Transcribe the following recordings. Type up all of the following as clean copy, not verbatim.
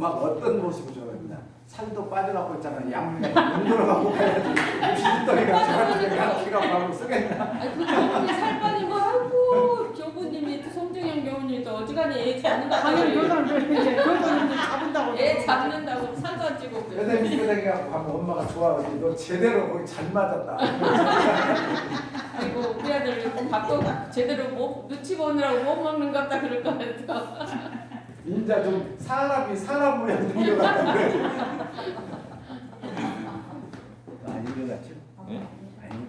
막 어떤 모습을 좋아합니다. 살도 빠져갖고 있잖아. 양 물들어가고 가야지. 빈덩이가 저렇게 양키가 바로 쓰겠나. 그분이 살 빠지고 아이고 교부님이 송정영 교부님이 또 어지간히 애 잡는다고 당연히 그거는 이제 그거는 잡는다고. 애 잡는다고 사진 찍고 여덟 빈덩이가 가면 엄마가 좋아하지. 너 제대로 거기 잘 맞았다. 아이고 우리 아들 밥도 제대로 못 눈치 보느라고 못 먹는 것 같다 그럴 거 같아. 인자 좀 사람이 사람 모양 된것 같은데. 아닌 것 같죠? 아닌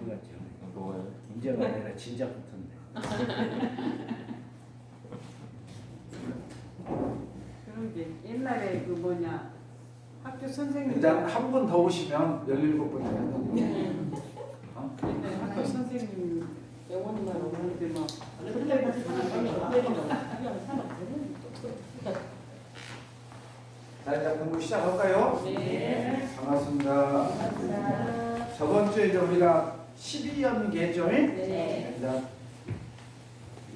것 같죠? 뭐예요? 인자가 아니라 진짜 붙었네. 그런 게 옛날에 그 뭐냐 학교 선생님. 이제 한 분 더 오시면 17분 되는 옛날에 학교 선생님 영원히만 오는데 막 자, 이제 공부 시작할까요? 네. 반갑습니다. 저번 주에 이제 우리가 12연계죠? 네. 이제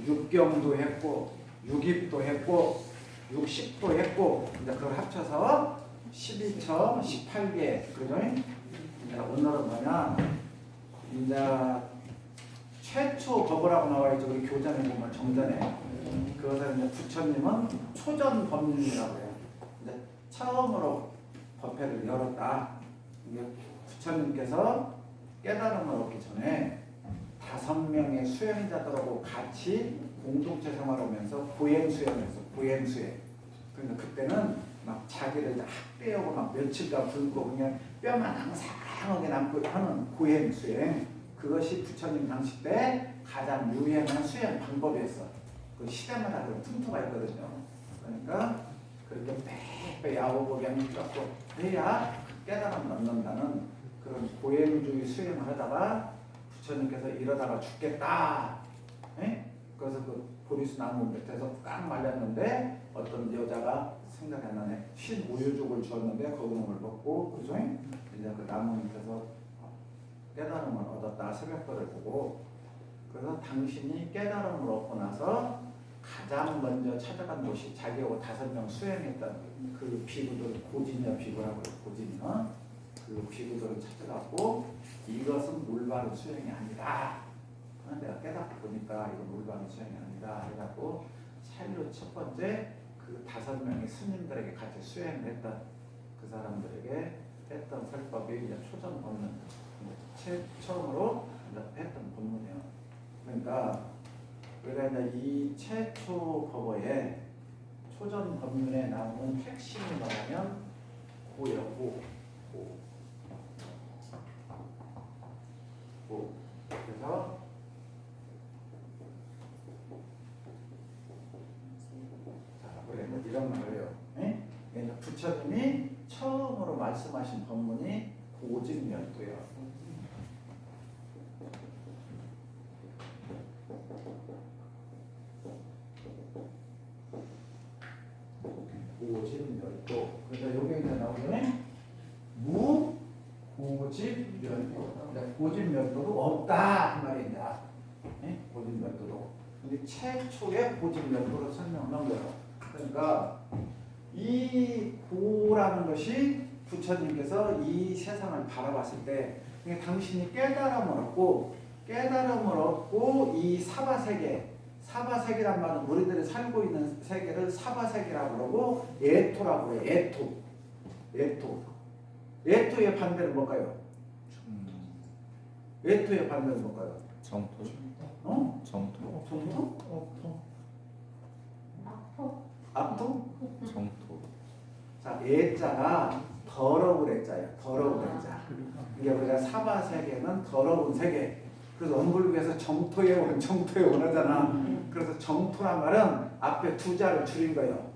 육경도 했고, 육입도 했고, 육십도 했고, 이제 그걸 합쳐서 12처 18개, 그죠? 이제 오늘은 뭐냐? 이제 최초 법어라고 나와 있죠. 우리 교전에 보면 정전에. 그것을 이제 부처님은 초전 법륜이라고 해요. 이제 처음으로 법회를 열었다. 이게 부처님께서 깨달음을 얻기 전에 5명의 수행자들하고 같이 공동체 생활하면서 고행수행했어. 고행수행. 그러니까 그때는 막 자기를 이제 학대하고 막 며칠간 굶고 그냥 뼈만 항상하게 남고 하는 고행수행. 그것이 부처님 당시 때 가장 유행하는 수행 방법이었어. 그 시대마다 그런 틈터가 있거든요. 그러니까 그렇게 빼빼 야호법양이 쫓고 해야 깨달음을 얻는다는 그런 고행주의 수행을 하다가 부처님께서 이러다가 죽겠다. 에? 그래서 그 보리수 나무 밑에서 꽉 말렸는데 어떤 여자가 생각이 안 나네. 신우유죽을 주었는데 거기는 먹고 그죠? 이제 그 나무 밑에서 깨달음을 얻었다. 새벽별을 보고 그래서 당신이 깨달음을 얻고 나서 가장 먼저 찾아간 곳이 자기하고 5명 수행했던 그 비구들 고진여 비구라고 해요. 고진여 그 비구들을 찾아갔고 이것은 올바른 수행이 아니다. 내가 깨닫고 보니까 이건 올바른 수행이 아니다. 해갖고 찰로 첫 번째 그 5명의 스님들에게 같이 수행을 했던 그 사람들에게 했던 설법이 이제 초전 법문 처음으로 했던 법문이에요. 그러니까 우리가 이제 이 최초 법어에 초전 법문에 나오는 핵심이 뭐냐면 고예요. 고. 그래서 자, 우리가 이런 말을 해요. 예? 그러니까 부처님이 처음으로 말씀하신 법문이 고진멸도예요. 고진멸도. 그래서 여기 이제 나오면 무고진멸도. 고진멸도도 없다 그 말입니다. 네? 고진멸도도. 근데 최초의 고진멸도를 설명한 거예요. 그러니까 이 고라는 것이 부처님께서 이 세상을 바라봤을 때 당신이 깨달음을 얻고 이 사바세계란 말은 우리들이 살고 있는 세계를 사바세계라고 그러고 에토라고 해요. 에토의 반대는 뭘까요? 에토의 반대는 뭘까요? 정토? 어? 정토? 정토? 악토? 정토. 자, 에자가 더러운 에자예요. 더러운 에자. 이게 우리가 사바세계는 더러운 세계. 그래서 원불교에서 정토에 원하잖아. 그래서 정토란 말은 앞에 2자를 줄인 거예요.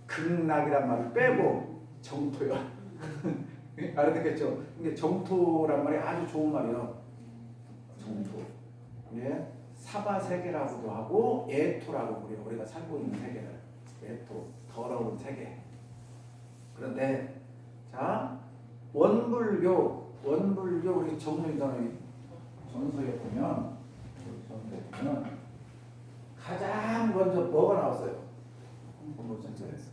극락이란 말을 빼고 정토야. 알아듣겠죠? 이게 정토란 말이 아주 좋은 말이에요. 정토. 예, 사바세계라고도 하고 에토라고 그래요. 우리가 살고 있는 세계를. 에토, 더러운 세계. 그런데 자, 원불교 우리 정문이잖아요. 전서에 보면 가장 먼저 뭐가 나왔어요?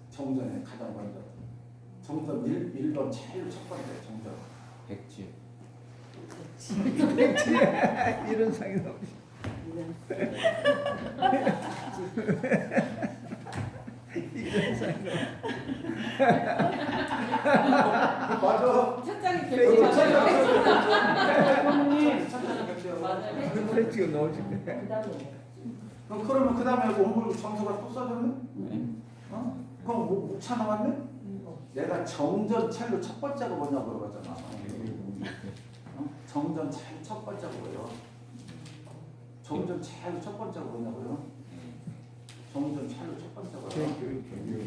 정전에 가장 먼저 정점 1번 제일 첫 번째 정점. 백지. 이런 상이 나오지. 이런 상이 맞아. 첫장이 그 백지 첫 맞아요. 번째. 맞아요. 나오지. 지금 나오지. 그러면 그 다음에 원물 정수가 또 써졌네? 어? 그럼 목차 나왔네? 내가 정전 첼로 첫 번째가 뭐냐고 물어봤잖아. 어? 정전 첼로 첫 번째가 뭐예요? 정전 첼로 첫 번째가 뭐냐고요? 정전 첼로 첫 번째가 뭐예요?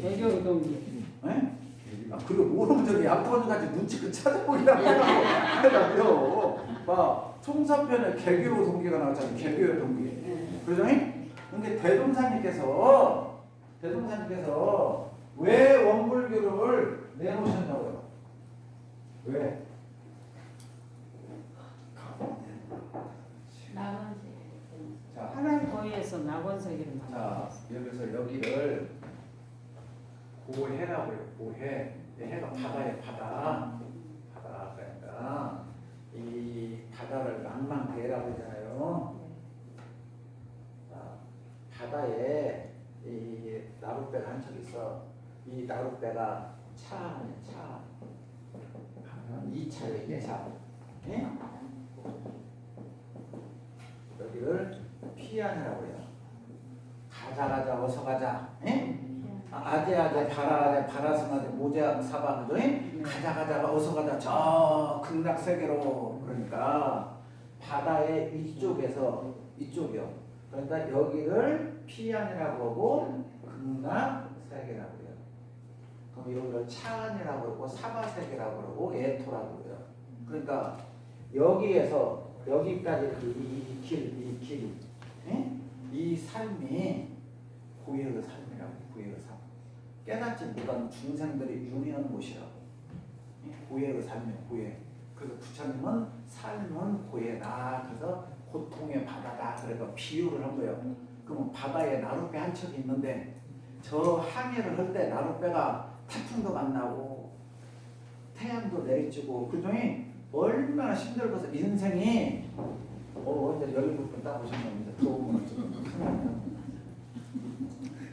배경 동기. 네? 아, 그리고 모르면 저기 약본까지 눈치 그 찾아보기라고 하려고요. 봐, 총사편에 개교의 동기가 나왔잖아요. 개교의 동기. 그러죠? 근데 대동사님께서 왜 원불교를 내놓으셨냐고요? 왜? 자, 하나님 거위에서 낙원세계를 자, 여기서 여기를 고해라고 해요. 고해. 이 해가 바다에 바다. 그러니까 이 바다를 낭만대라고 하잖아요. 자, 바다에 이 나룻배가 한 척 있어. 이 나룻배가 차 아니야, 차. 이 차예요, 이 차. 예? 여기를 피안이라고 해요. 가자 어서 가자. 예? 아재 바라성아재 모자 사방도 가자 어서 가자 저 극락세계로. 그러니까 바다의 이쪽이요. 그러니까 여기를 피안이라고 하고 극락세계라고 해요. 그럼 여기를 차안이라고 하고 사바세계라고 하고 에토라고 해요. 그러니까 여기에서 여기까지 이 길, 이 삶이 고해의 삶이라고. 고해의 삶. 깨닫지 못한 중생들이 유리한 곳이라고. 고해의 삶이에요. 고해. 그래서 부처님은 삶은 고해다. 그래서 고통의 바다다. 그래서 비유를 한 거예요. 그러면 바다에 나룻배 한 척이 있는데 저 항해를 할 때 나룻배가 태풍도 만나고 태양도 내리쬐고 그중에 얼마나 힘들어서 인생이 이제 17분 딱 오셨는데 더우면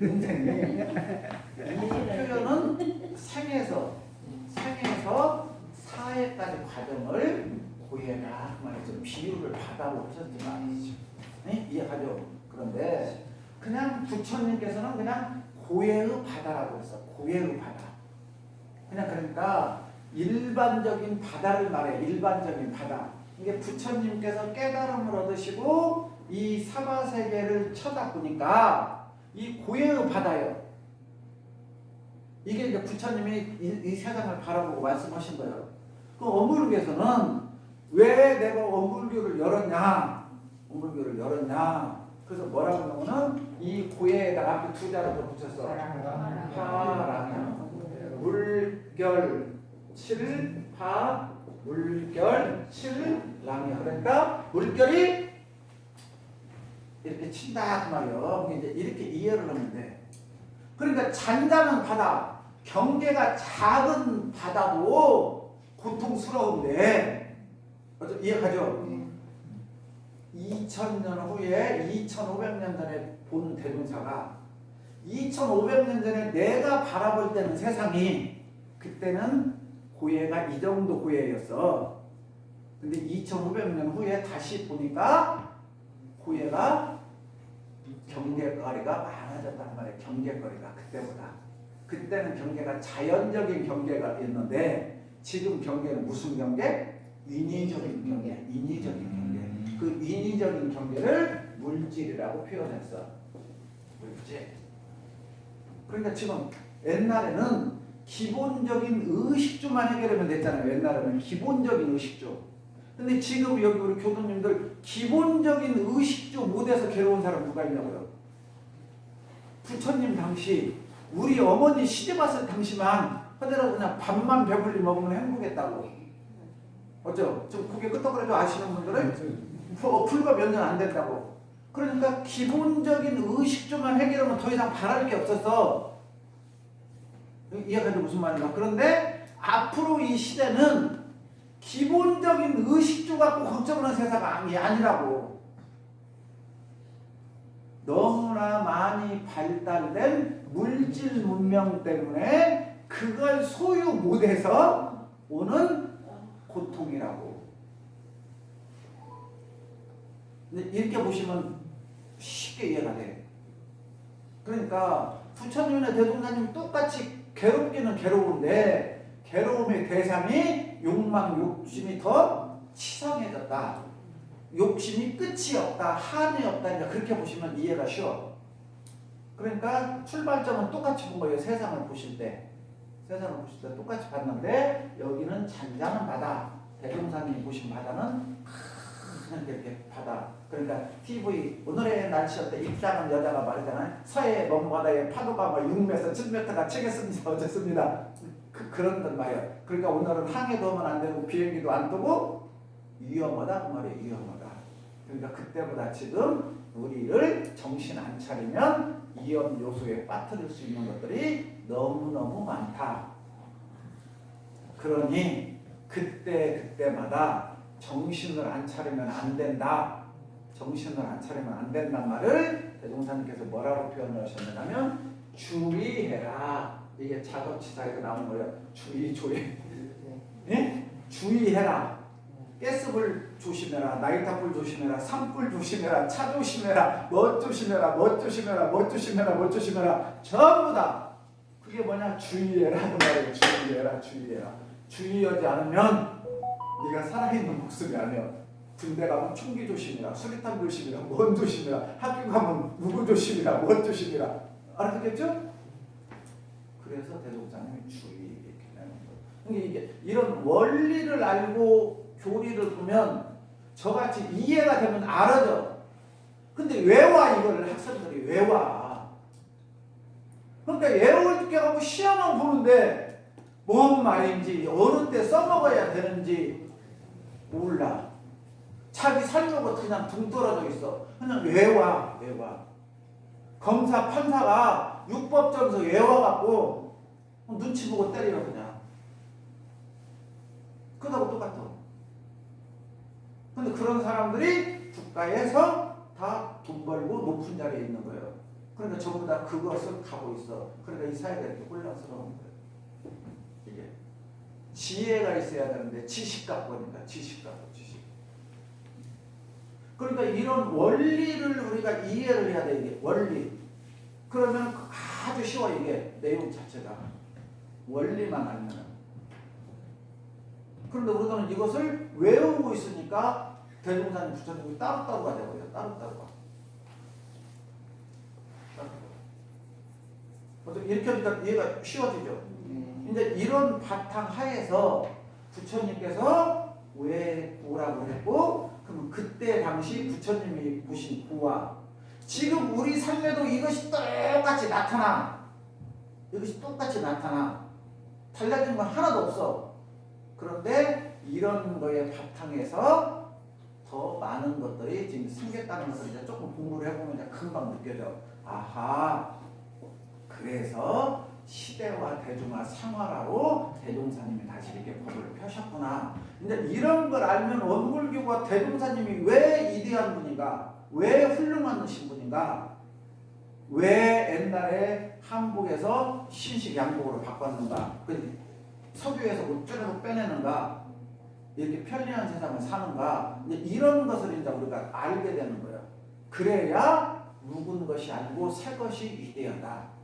인생이 이 표현은 생에서 사회까지 과정을 고해라 그 말이죠. 비유를 바다로 하셨지만 이해하죠. 그런데 그냥 부처님께서는 그냥 고해의 바다라고 했어. 고해의 바다. 그냥 그러니까 일반적인 바다를 말해. 일반적인 바다. 이게 부처님께서 깨달음을 얻으시고 이 사바세계를 쳐다보니까 이 고해의 바다예요. 이게 이제 부처님이 이 세상을 바라보고 말씀하신 거예요. 그 어불교에서는 왜 내가 어불교를 열었냐? 그래서 뭐라고 하냐면 이 고해에다가 앞에 두 자를 더 붙였어. 파랑 물결 칠파 물결 칠랑이야. 그러니까 물결이 이렇게 친다 그 말이요. 이제 이렇게 이해를 하는데, 그러니까 잔잔한 바다, 경계가 작은 바다도 고통스러운데, 이해가죠? 2000년 후에 2500년 전에 본 대종사가 2500년 전에 내가 바라볼 때는 세상이 그때는 고해가 이 정도 고해였어. 근데 2500년 후에 다시 보니까 고해가 경계거리가 많아졌단 말이에요. 경계거리가 그때보다. 그때는 경계가 자연적인 경계가 있는데 지금 경계는 무슨 경계? 인위적인 경계. 그 인위적인 경계를 물질이라고 표현했어. 물질. 그러니까 지금 옛날에는 기본적인 의식주만 해결하면 됐잖아요. 옛날에는 기본적인 의식주. 근데 지금 여기 우리 교도님들 기본적인 의식주 못해서 괴로운 사람 누가 있냐고요? 부처님 당시 우리 어머니 시집 왔을 당시만 하더라도 그냥 밥만 배불리 먹으면 행복했다고. 어쩌? 좀 그게 끄떡거려도 아시는 분들은 불과 몇 년 안 된다고. 그러니까 기본적인 의식주만 해결하면 더 이상 바랄 게 없었어. 이해가지고 무슨 말인가? 그런데 앞으로 이 시대는 기본적인 의식주 갖고 걱정하는 세상이 아니라고. 너무나 많이 발달된 물질 문명 때문에 그걸 소유 못해서 오는 고통이라고. 근데 이렇게 보시면 쉽게 이해가 돼. 그러니까 부처님이나 대종사님 똑같이 괴롭기는 괴로운데 괴로움의 대상이 욕망, 욕심이 더 치성해졌다. 욕심이 끝이 없다. 한이 없다. 이제 그렇게 보시면 이해가 쉬워. 그러니까 출발점은 똑같이 본 거예요. 세상을 보실 때. 세상을 보실 때 똑같이 봤는데 여기는 잔잔한 바다. 대종사님이 보신 바다는 그냥 이렇게 바다. 그러니까 TV 오늘의 날씨였대. 입장은 여자가 말이잖아요. 서해 먼바다에 파도가 뭐 6m, 7m가 치겠습니다. 어쨌습니다. 그런 건 말이야. 그러니까 오늘은 항해도 하면 안 되고 비행기도 안 뜨고 위험하다 그 말이에요. 위험하다. 그러니까 그때보다 지금 우리를 정신 안 차리면 위험 요소에 빠뜨릴 수 있는 것들이 너무너무 많다. 그러니 그때마다 정신을 안 차리면 안 된다. 정신을 안 차리면 안 된단 말을 대종사님께서 뭐라고 표현을 하셨냐면 주의해라. 이게 작업치사에서 나온 거예요. 주의. 예? 주의해라. 가스불 조심해라. 나이타불 조심해라. 산불 조심해라. 차 조심해라. 뭐 조심해라. 전부 다 그게 뭐냐? 주의해라 그 말이에요. 주의해라. 주의하지 않으면 네가 살아있는 목숨이 아니야. 군대 가면 총기 조심이라, 수리탄 조심이라, 뭔 조심이라, 학교 가면 누구 조심이라, 뭔 조심이라. 알았겠죠? 그래서 대종사님이 주의 이렇게 내는 거예요. 그러니까 이게 이런 원리를 알고 교리를 보면 저같이 이해가 되면 알아져. 근데 외와 이걸 학생들이 외와. 그러니까 외울 게 하고 시험만 보는데 뭔 말인지 어느 때 써먹어야 되는지 몰라. 자기 살려고 그냥 둥 떨어져 있어. 그냥 외와. 검사 판사가 육법전서 외워갖고 눈치 보고 때려 그냥. 그거하고 똑같아. 근데 그런 사람들이 국가에서 다 돈 벌고 높은 자리에 있는 거예요. 그러니까 전부 다 그것을 가고 있어. 그러니까 이 사회가 이렇게 혼란스러운 거예요. 이게 지혜가 있어야 되는데 지식 갖고 하니까 지식. 그러니까 이런 원리를 우리가 이해를 해야 돼. 이게 원리. 그러면 아주 쉬워. 이게 내용 자체가 원리만 알면. 그런데 우리는 이것을 외우고 있으니까 대종사님 부처님이 따로따로가 되고요. 따로따로가. 이렇게 하니까 이해가 쉬워지죠. 이제 이런 바탕 하에서 부처님께서 왜 구라고 했고, 그럼 그때 당시 부처님이 보신 구와 지금 우리 삶에도 이것이 똑같이 나타나. 달라진 건 하나도 없어. 그런데 이런 거에 바탕에서 더 많은 것들이 지금 생겼다는 것을 이제 조금 공부를 해보면 이제 금방 느껴져. 아하. 그래서 시대와 대중화 상화라로 대종사님이 다시 이렇게 법을 펴셨구나. 이제 이런 걸 알면 원불교가 대종사님이 왜 이대한 분인가, 왜 훌륭한 신분인가, 왜 옛날에 한복에서 신식 양복으로 바꿨는가, 석유에서 옷 쪼르고 빼내는가, 이렇게 편리한 세상을 사는가, 이제 이런 것을 이제 우리가 알게 되는 거예요. 그래야 묵은 것이 아니고 새 것이 위대하다.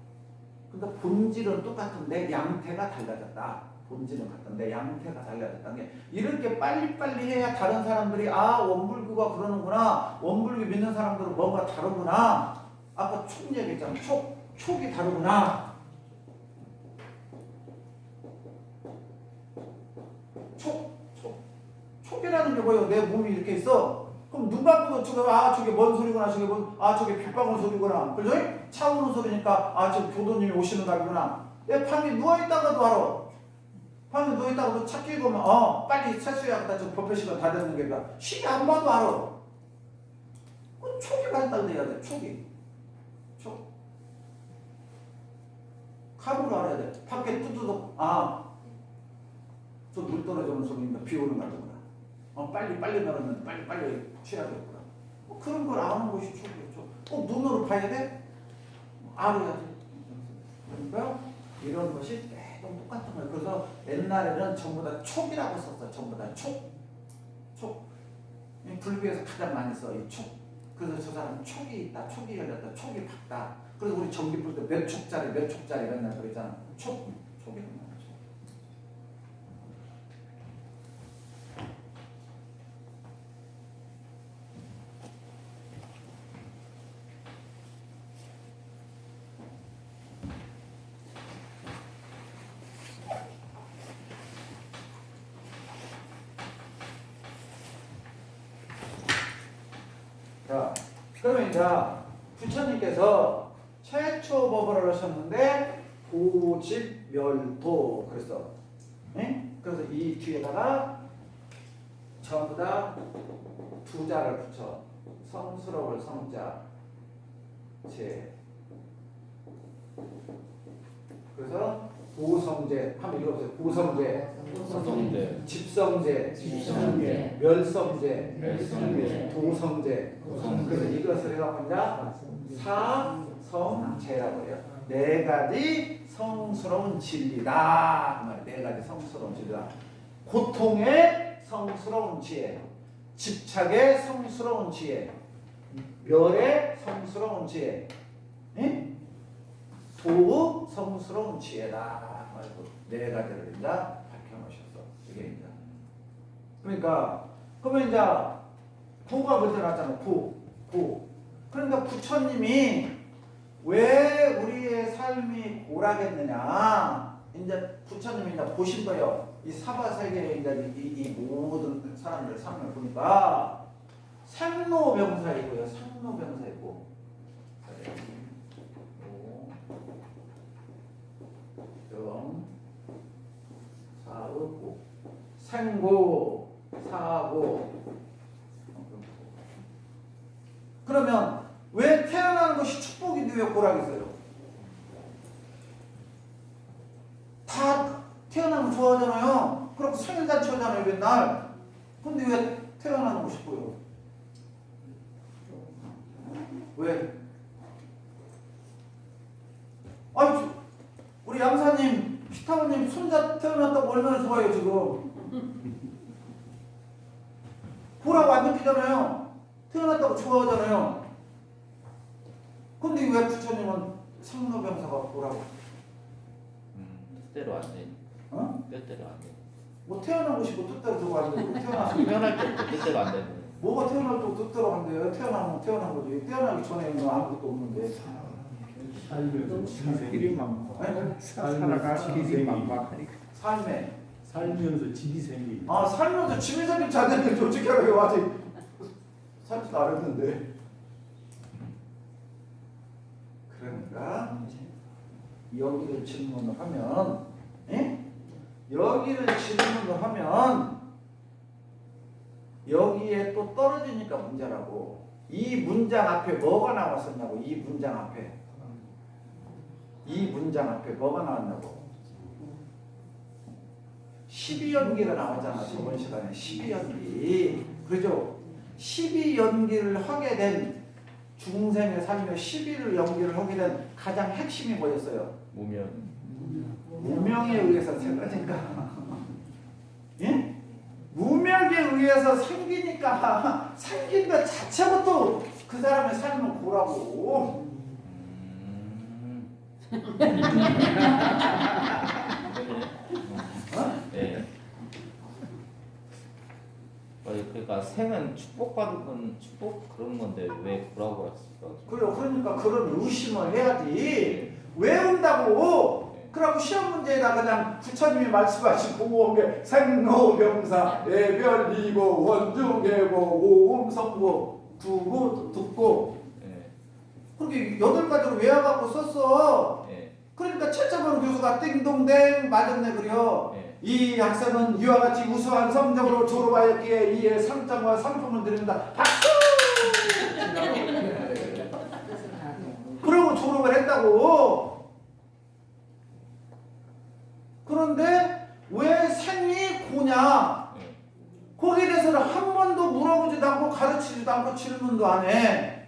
그러니까 본질은 똑같은데 양태가 달라졌다. 본질은 같은데 양태가 달라졌다는 게 이렇게 빨리빨리 해야 다른 사람들이 원불교가 그러는구나. 원불교 믿는 사람들은 뭔가 다르구나. 아까 촉 얘기했잖아. 촉이 다르구나. 촉이라는 게 뭐예요? 내 몸이 이렇게 있어. 그럼 눈 감고도 저게 뭔 소리구나. 저게 빗방울 소리구나. 그죠? 차 오는 소리니까 지금 교도님이 오시는 날이구나. 내 방에 누워있다가도 알아. 방에 누워있다가도 차 끼고 오면 빨리 세수해야겠다. 지금 법회 시간 다 됐는 게 아니라 시계 안 봐도 알아. 촉이 간다고 해야 돼. 촉. 감으로 알아야 돼. 밖에 뚜두둑 저 물 떨어지는 소리인가 비 오는 거구나. 빨리 나르면 빨리 취하겠구나. 그런 걸 아는 것이 촉이죠. 꼭 눈으로 봐야 돼? 알아야지. 그러니까 이런 것이 매번 똑같은 거예요. 그래서 옛날에는 전부 다 촉이라고 썼어요. 전부 다 촉. 이 불교에서 가장 많이 써, 이 촉. 그래서 저 사람은 촉이 있다, 촉이 열렸다, 촉이 박다. 그래서 우리 전기 불 때 몇 촉짜리 맨날 그러잖아. 촉이란 말이죠. 자, 그러면 이제 부처님께서 최초 법을 하셨는데 고집멸도 그랬어. 네? 그래서 이 뒤에다가 전부 다 두 자를 붙여. 성스러울 성자 제. 그래서 보성제 한번 읽어보세요. 보성제, 집성제, 멸성제, 도성제. 그래서 이것을 해갖고 이제 사성제라고 해요. 네 가지 성스러운 진리다. 그 말이에요. 네 가지 성스러운 진리다. 고통의 성스러운 지혜, 집착의 성스러운 지혜, 멸의 성스러운 지혜, 도의 성스러운 지혜다. 말고 네 가지를 이제 밝혀놓으셨어. 이게 이제. 그러니까 그러면 이제 고가 먼저 나왔잖아요. 고. 그러니까 부처님이 왜 우리의 삶이 고라겠느냐? 이제 부처님이 이제 보신 거예요. 이 사바 세계에 이제 이 모든 사람들 삶을 보니까 상노병사이고요. 상노병사이고. 사고, 생고, 사고. 그러면 왜 태어나는 것이 축복인데 왜 고라겠어요? 다 태어나면 좋아하잖아요. 그럼 생일잔치 하잖아요 맨날. 근데 왜 태어나는 것이 보여? 왜? 아니 우리 양사님, 피타고님 손자 태어났다고 얼마나 좋아요 지금. 보라고 안 느끼잖아요. 태어났다고 좋아하잖아요. 근데 왜 부처님은 상노병사가 보라고? 뜻대로 안 돼. 뜻대로 안 돼. 뭐 태어난 것이 뭐 뜻대로 들고 안 되고 태어나서 태어날 때부터 뜻대로 안 되는. 뭐가 태어날 때 뜻대로 안 돼요? 태어나면 태어난 거지. 태어나기 전에는 아무것도 없는데. 살면서 지리생이 살아갈 지리생이 막하니까 삶에 살면서 지리생이 살면서 취미 생긴 자들이 솔직히 하라고 아직 살지도 않았는데. 그러니까 여기를 질문을 하면, 여기를 질문을 하면 여기에 또 떨어지니까 문제라고. 이 문장 앞에 뭐가 나왔었냐고. 이 문장 앞에 뭐가 나왔냐고. 12연기가 나왔잖아. 저번 시간에 12연기. 그죠? 12연기를 하게 된 중생의 삶에 12를 연기를 하게 된 가장 핵심이 뭐였어요? 무명에 의해서 생기니까. 예? 무명에 의해서 생기니까 생긴 것 자체부터 그 사람의 삶은 고라고. 네. 그러니까 생은 축복받은 건 축복 그런 건데 왜 고라고 했을까? 그래요. 그러니까 그런 의심을 해야지. 왜 온다고? 그러고 시험 문제에다 그냥 부처님이 말씀하신 공부한 게 생로병사, 예별이고 원중계고 오음성고 두고 듣고. 그렇게 8가지로 외워갖고 썼어. 그러니까 최첨원 교수가 띵동댕 맞았네 그래요. 이 학생은 이와 같이 우수한 성적으로 졸업하였기에 이에 상장과 상품을 드립니다. 박수! 그러고 졸업을 했다고. 그런데 왜 생이 대해서는 한 번도 물어보지도 않고 가르치지도 않고 질문도 안 해.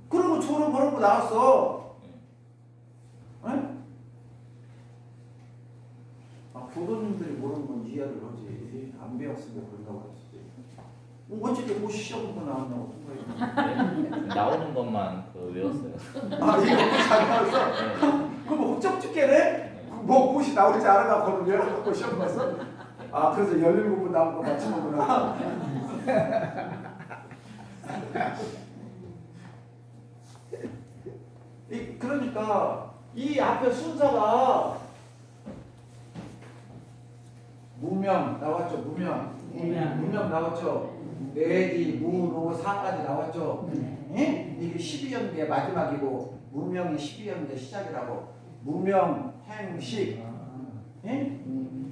그리고 졸업하고 나왔어. 응? 아, 부모님들이 모르는 건 이해를 하지. 안 배웠으니까 그런다고 했지. 어쨌든 뭐 시험도 나왔냐고. 네, 나오는 것만 그 외웠어요. 아, 이거 잘 나왔어? 그럼 hov쩍 죽겠네? 뭐 곳이 나올지 알아가 그걸 외워갖고 시험 봤어? 아, 그래서 17분 나온 거 맞추는구나. 그러니까 이 앞에 순서가 무명 나왔죠. 무명 나왔죠. 내지 무노 사까지 나왔죠. 예? 이게 12연계 마지막이고 무명이 12연계 시작이라고. 무명 행식 예?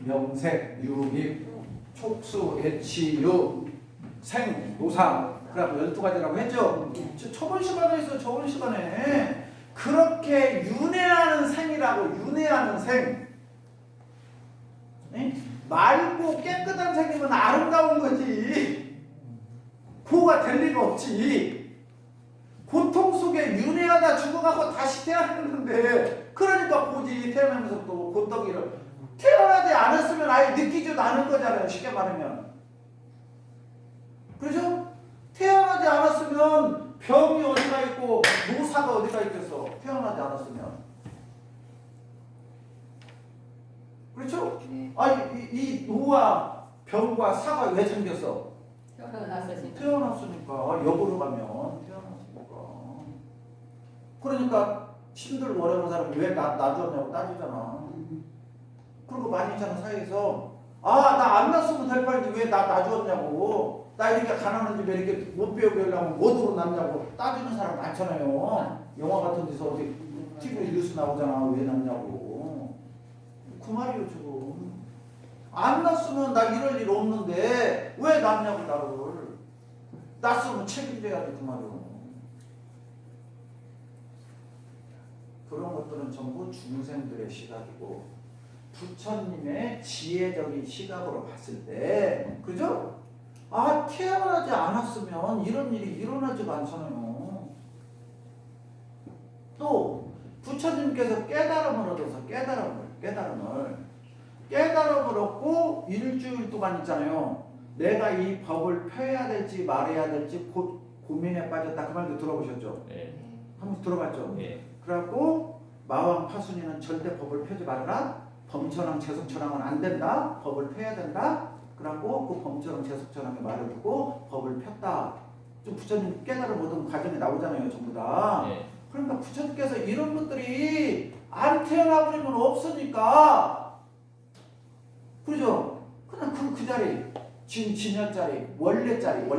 명색 유입 촉수 애치유 생 노상 그래갖고 12가지라고 했죠. 저번 시간에 있어. 저번 시간에 그렇게 윤회하는 생이라고. 윤회하는 생 예? 맑고 깨끗한 생이면 아름다운 거지. 고가 될 리가 없지. 고통 속에 윤회하다 죽어가고 다시 태어났는데 그러니까 고지. 태어나면서 또 고떡이를 태어나지 않았으면 아예 느끼지도 않은 거잖아요. 쉽게 말하면. 그렇죠? 태어나지 않았으면 병이 어디가 있고 노사가 어디가 있겠어. 태어나지 않았으면. 그렇죠? 이 노와 병과 사가 왜 생겼어? 태어났으니까. 역으로 가면 태어났으니까. 그러니까 힘들고 어려운 사람이 왜 놔줬냐고 따지잖아. 그런 거 많이 있잖아. 사회에서. 아, 나 안 낳았으면 될 판인데 왜 놔주었냐고. 나 이렇게 가난한데 왜 이렇게 못 배우게 하려면 뭐로 낳냐고 따지는 사람 많잖아요. 영화 같은 데서 어디 TV 뉴스 나오잖아. 왜 낳냐고. 그 말이에요 지금. 안 낳았으면 나 이럴 일 없는데 왜 낳냐고 나를. 낳았으면 책임져야지 그 말이에요. 그런 것들은 전부 중생들의 시각이고 부처님의 지혜적인 시각으로 봤을 때, 그죠? 아, 태어나지 않았으면 이런 일이 일어나지가 않잖아요. 또 부처님께서 깨달음을 얻어서 깨달음을 얻고 일주일 동안 있잖아요. 내가 이 법을 펴야 될지 말아야 될지 고민에 빠졌다. 그 말도 들어보셨죠? 네. 한번 들어봤죠? 네. 그래갖고 마왕 파순이는 절대 법을 펴지 말아라. 범천왕 재석천왕은 안 된다. 법을 펴야 된다. 그래갖고 그 범천왕 재석천왕의 말을 듣고 법을 폈다. 좀 부처님 깨달음 얻은 과정이 나오잖아요. 전부 다. 네. 그러니까 부처님께서 이런 것들이 안 태어나버리면 없으니까, 그죠? 그냥 그 자리, 진여자리, 원래자리,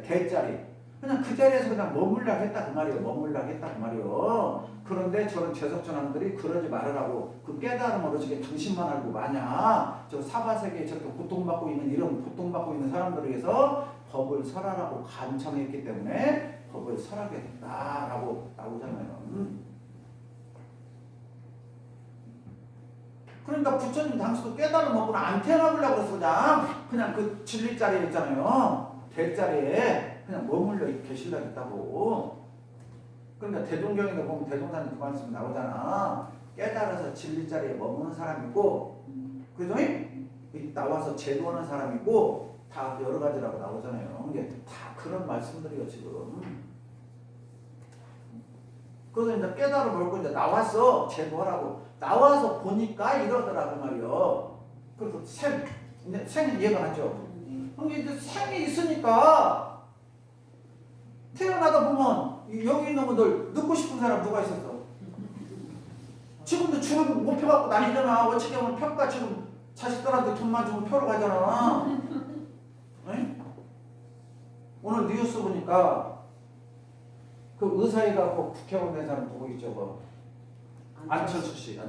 대자리, 그냥 그 자리에서 그냥 머물라 했다 그 말이에요. 그런데 저런 재석천왕들이 그러지 말으라고. 그 깨달음으로 저게 당신만 알고 마냐. 저 사바세계에 저렇게 고통받고 있는 이런 고통받고 있는 사람들을 위해서 법을 설하라고 간청했기 때문에 법을 설하게 됐다라고 나오잖아요. 그러니까 부처님 당시도 깨달음 먹고는 안 태어나보려고 그래서 그냥 그 진리 자리에 있잖아요. 대자리에 그냥 머물러 계시려고 했다고. 그러니까 대종경에도 보면 대종사님 그 말씀이 나오잖아. 깨달아서 진리 자리에 머무는 사람이 있고, 그죠? 나와서 제도하는 사람이 있고, 다 여러 가지라고 나오잖아요. 이게 다 그런 말씀들이에요 지금. 그래서 이제 깨달음 먹고 이제 나왔어. 제도하라고. 나와서 보니까 이러더라고 말이요. 그래서 생은 이해가 가죠. 그럼 이제 생이 있으니까 태어나다 보면 여기 있는 분들 늙고 싶은 사람 누가 있었어? 지금도 주름 못 펴갖고 다니잖아. 어떻게 보면 평가 지금 자식들한테 돈만 주면 펴러 가잖아. 네? 오늘 뉴스 보니까 그 의사이가 국회의원 된 사람 누구 있죠? 뭐. 안철수 씨.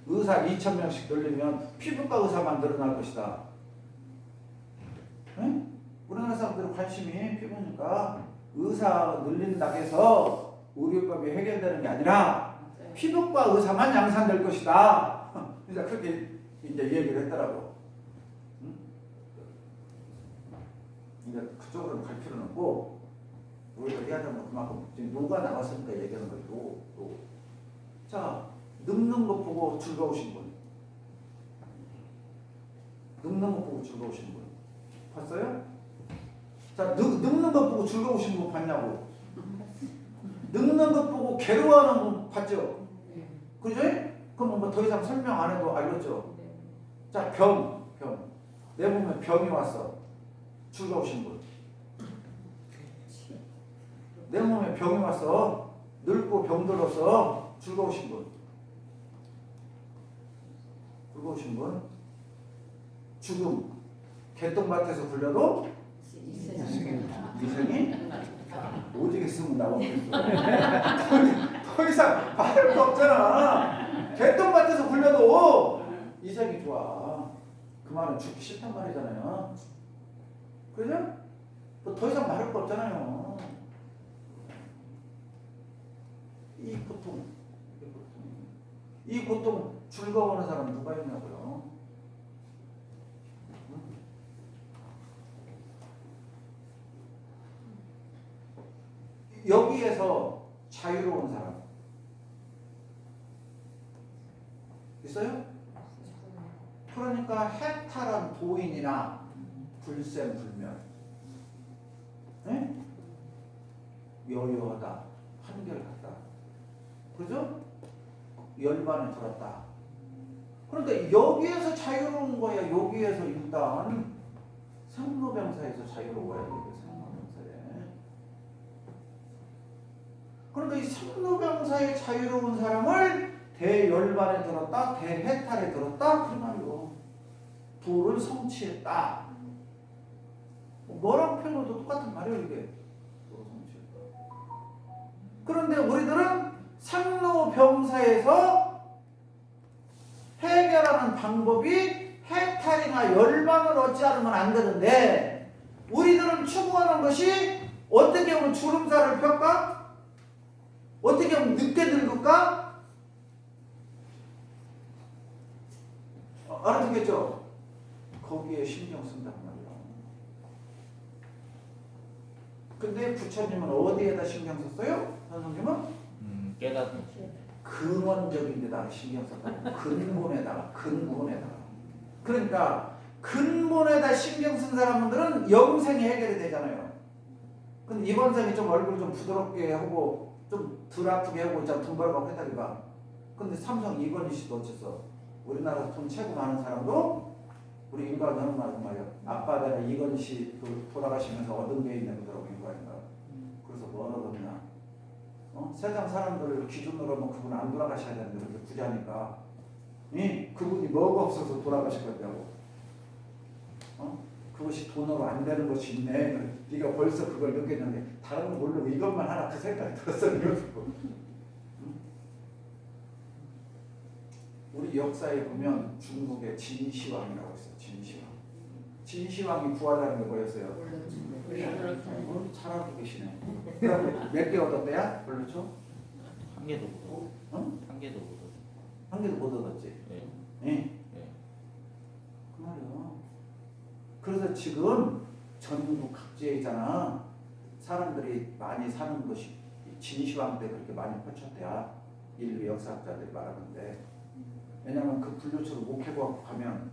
의사 2,000명씩 늘리면 피부과 의사만 늘어날 것이다. 네? 우리나라 사람들은 관심이 피부니까 의사 늘린다고 해서 의료법이 해결되는 게 아니라 피부과 의사만 양산될 것이다. 이제 그렇게 이제 얘기를 했더라고. 이제 그쪽으로는 갈 필요는 없고 우리가 해야 되는 건 그만큼 지금 노가 나왔으니까 얘기하는 거예요. 노. 자, 늙는 거 보고 즐거우신 분. 늙는 거 보고 즐거우신 분. 봤어요? 자, 늙는 거 보고 즐거우신 분 봤냐고. 늙는 거 보고 괴로워하는 분 봤죠? 그죠? 그럼 뭐 더 이상 설명 안 해도 알겠죠? 자, 병. 내 몸에 병이 왔어. 즐거우신 분. 내 몸에 병이 왔어. 늙고 병들어서 즐거우신 분. 즐거우신 분. 죽음. 개똥밭에서 굴려도 이생이 오지게 쓰면 나오겠어. 더 이상 말할 거 없잖아. 개똥밭에서 굴려도 이생이 좋아. 그 말은 죽기 싫단 말이잖아요. 그죠? 더 이상 말할 거 없잖아요. 이 고통 즐거워하는 사람 누가 있냐고요? 여기에서 자유로운 사람 있어요? 그러니까 해탈한 도인이나 불생불멸, 네? 여유하다, 한결같다, 그죠? 열반에 들었다. 그러니까 여기에서 자유로운 거야. 여기에서 일단 생로병사에서 자유로운 거야. 생로병사에. 그러니까 이 생로병사에 자유로운 사람을 대열반에 들었다, 대해탈에 들었다 그 말이요. 부를 성취했다. 뭐라고 표현해도 똑같은 말이에요 이게. 부를 성취했다. 그런데 우리들은 생로병사에서 해결하는 방법이 해탈이나 열반을 얻지 않으면 안 되는데 우리들은 추구하는 것이 어떻게 하면 주름살을 펼까? 어떻게 하면 늦게 늙을까? 알아듣겠죠? 거기에 신경 쓴단 말이야. 근데 부처님은 어디에다 신경 썼어요? 선생님은? 깨닫는 근원적인 데다가 신경 썼다고. 근본에다가. 그러니까 근본에다 신경 쓴 사람들은 영생이 해결이 되잖아요. 근데 이번 생이 좀 얼굴 좀 부드럽게 하고 좀 덜 아프게 하고 돈 벌어가고 했다니까. 근데 삼성 이건희 씨도 어째서 우리나라 돈 최고 많은 사람도 우리 인과가 너무 많은 말이야. 아빠 내가 이건희 씨 돌아가시면서 얻은 게 있는 거더라고 인과인가. 그래서 뭐 얻었냐? 세상 사람들을 기준으로 하면 그분 안 돌아가셔야 되는데 그렇게 부자니까 그분이 뭐가 없어서 돌아가실 거냐고. 그것이 돈으로 안 되는 것이 있네. 네가 벌써 그걸 느꼈는데 다른 건 모르고 이것만 하나 그 생각이 들었어. 우리 역사에 보면 중국의 진시황이라고 있어요. 진시황이 부하다는 게 뭐였어요? 잘 알고 계시네. 그럼 몇 개 얻었대야? 그렇죠? 한 개도 못 얻었어. 한 개도 못 얻었어. 한 개도 못 얻었지. 네. 네. 그 말이야. 그래서 지금 전국 각지에 있잖아. 사람들이 많이 사는 것이 진시황 때 그렇게 많이 펼쳤대야. 인류 역사학자들이 말하는데. 왜냐면 그 불교처럼 못 캐고 가면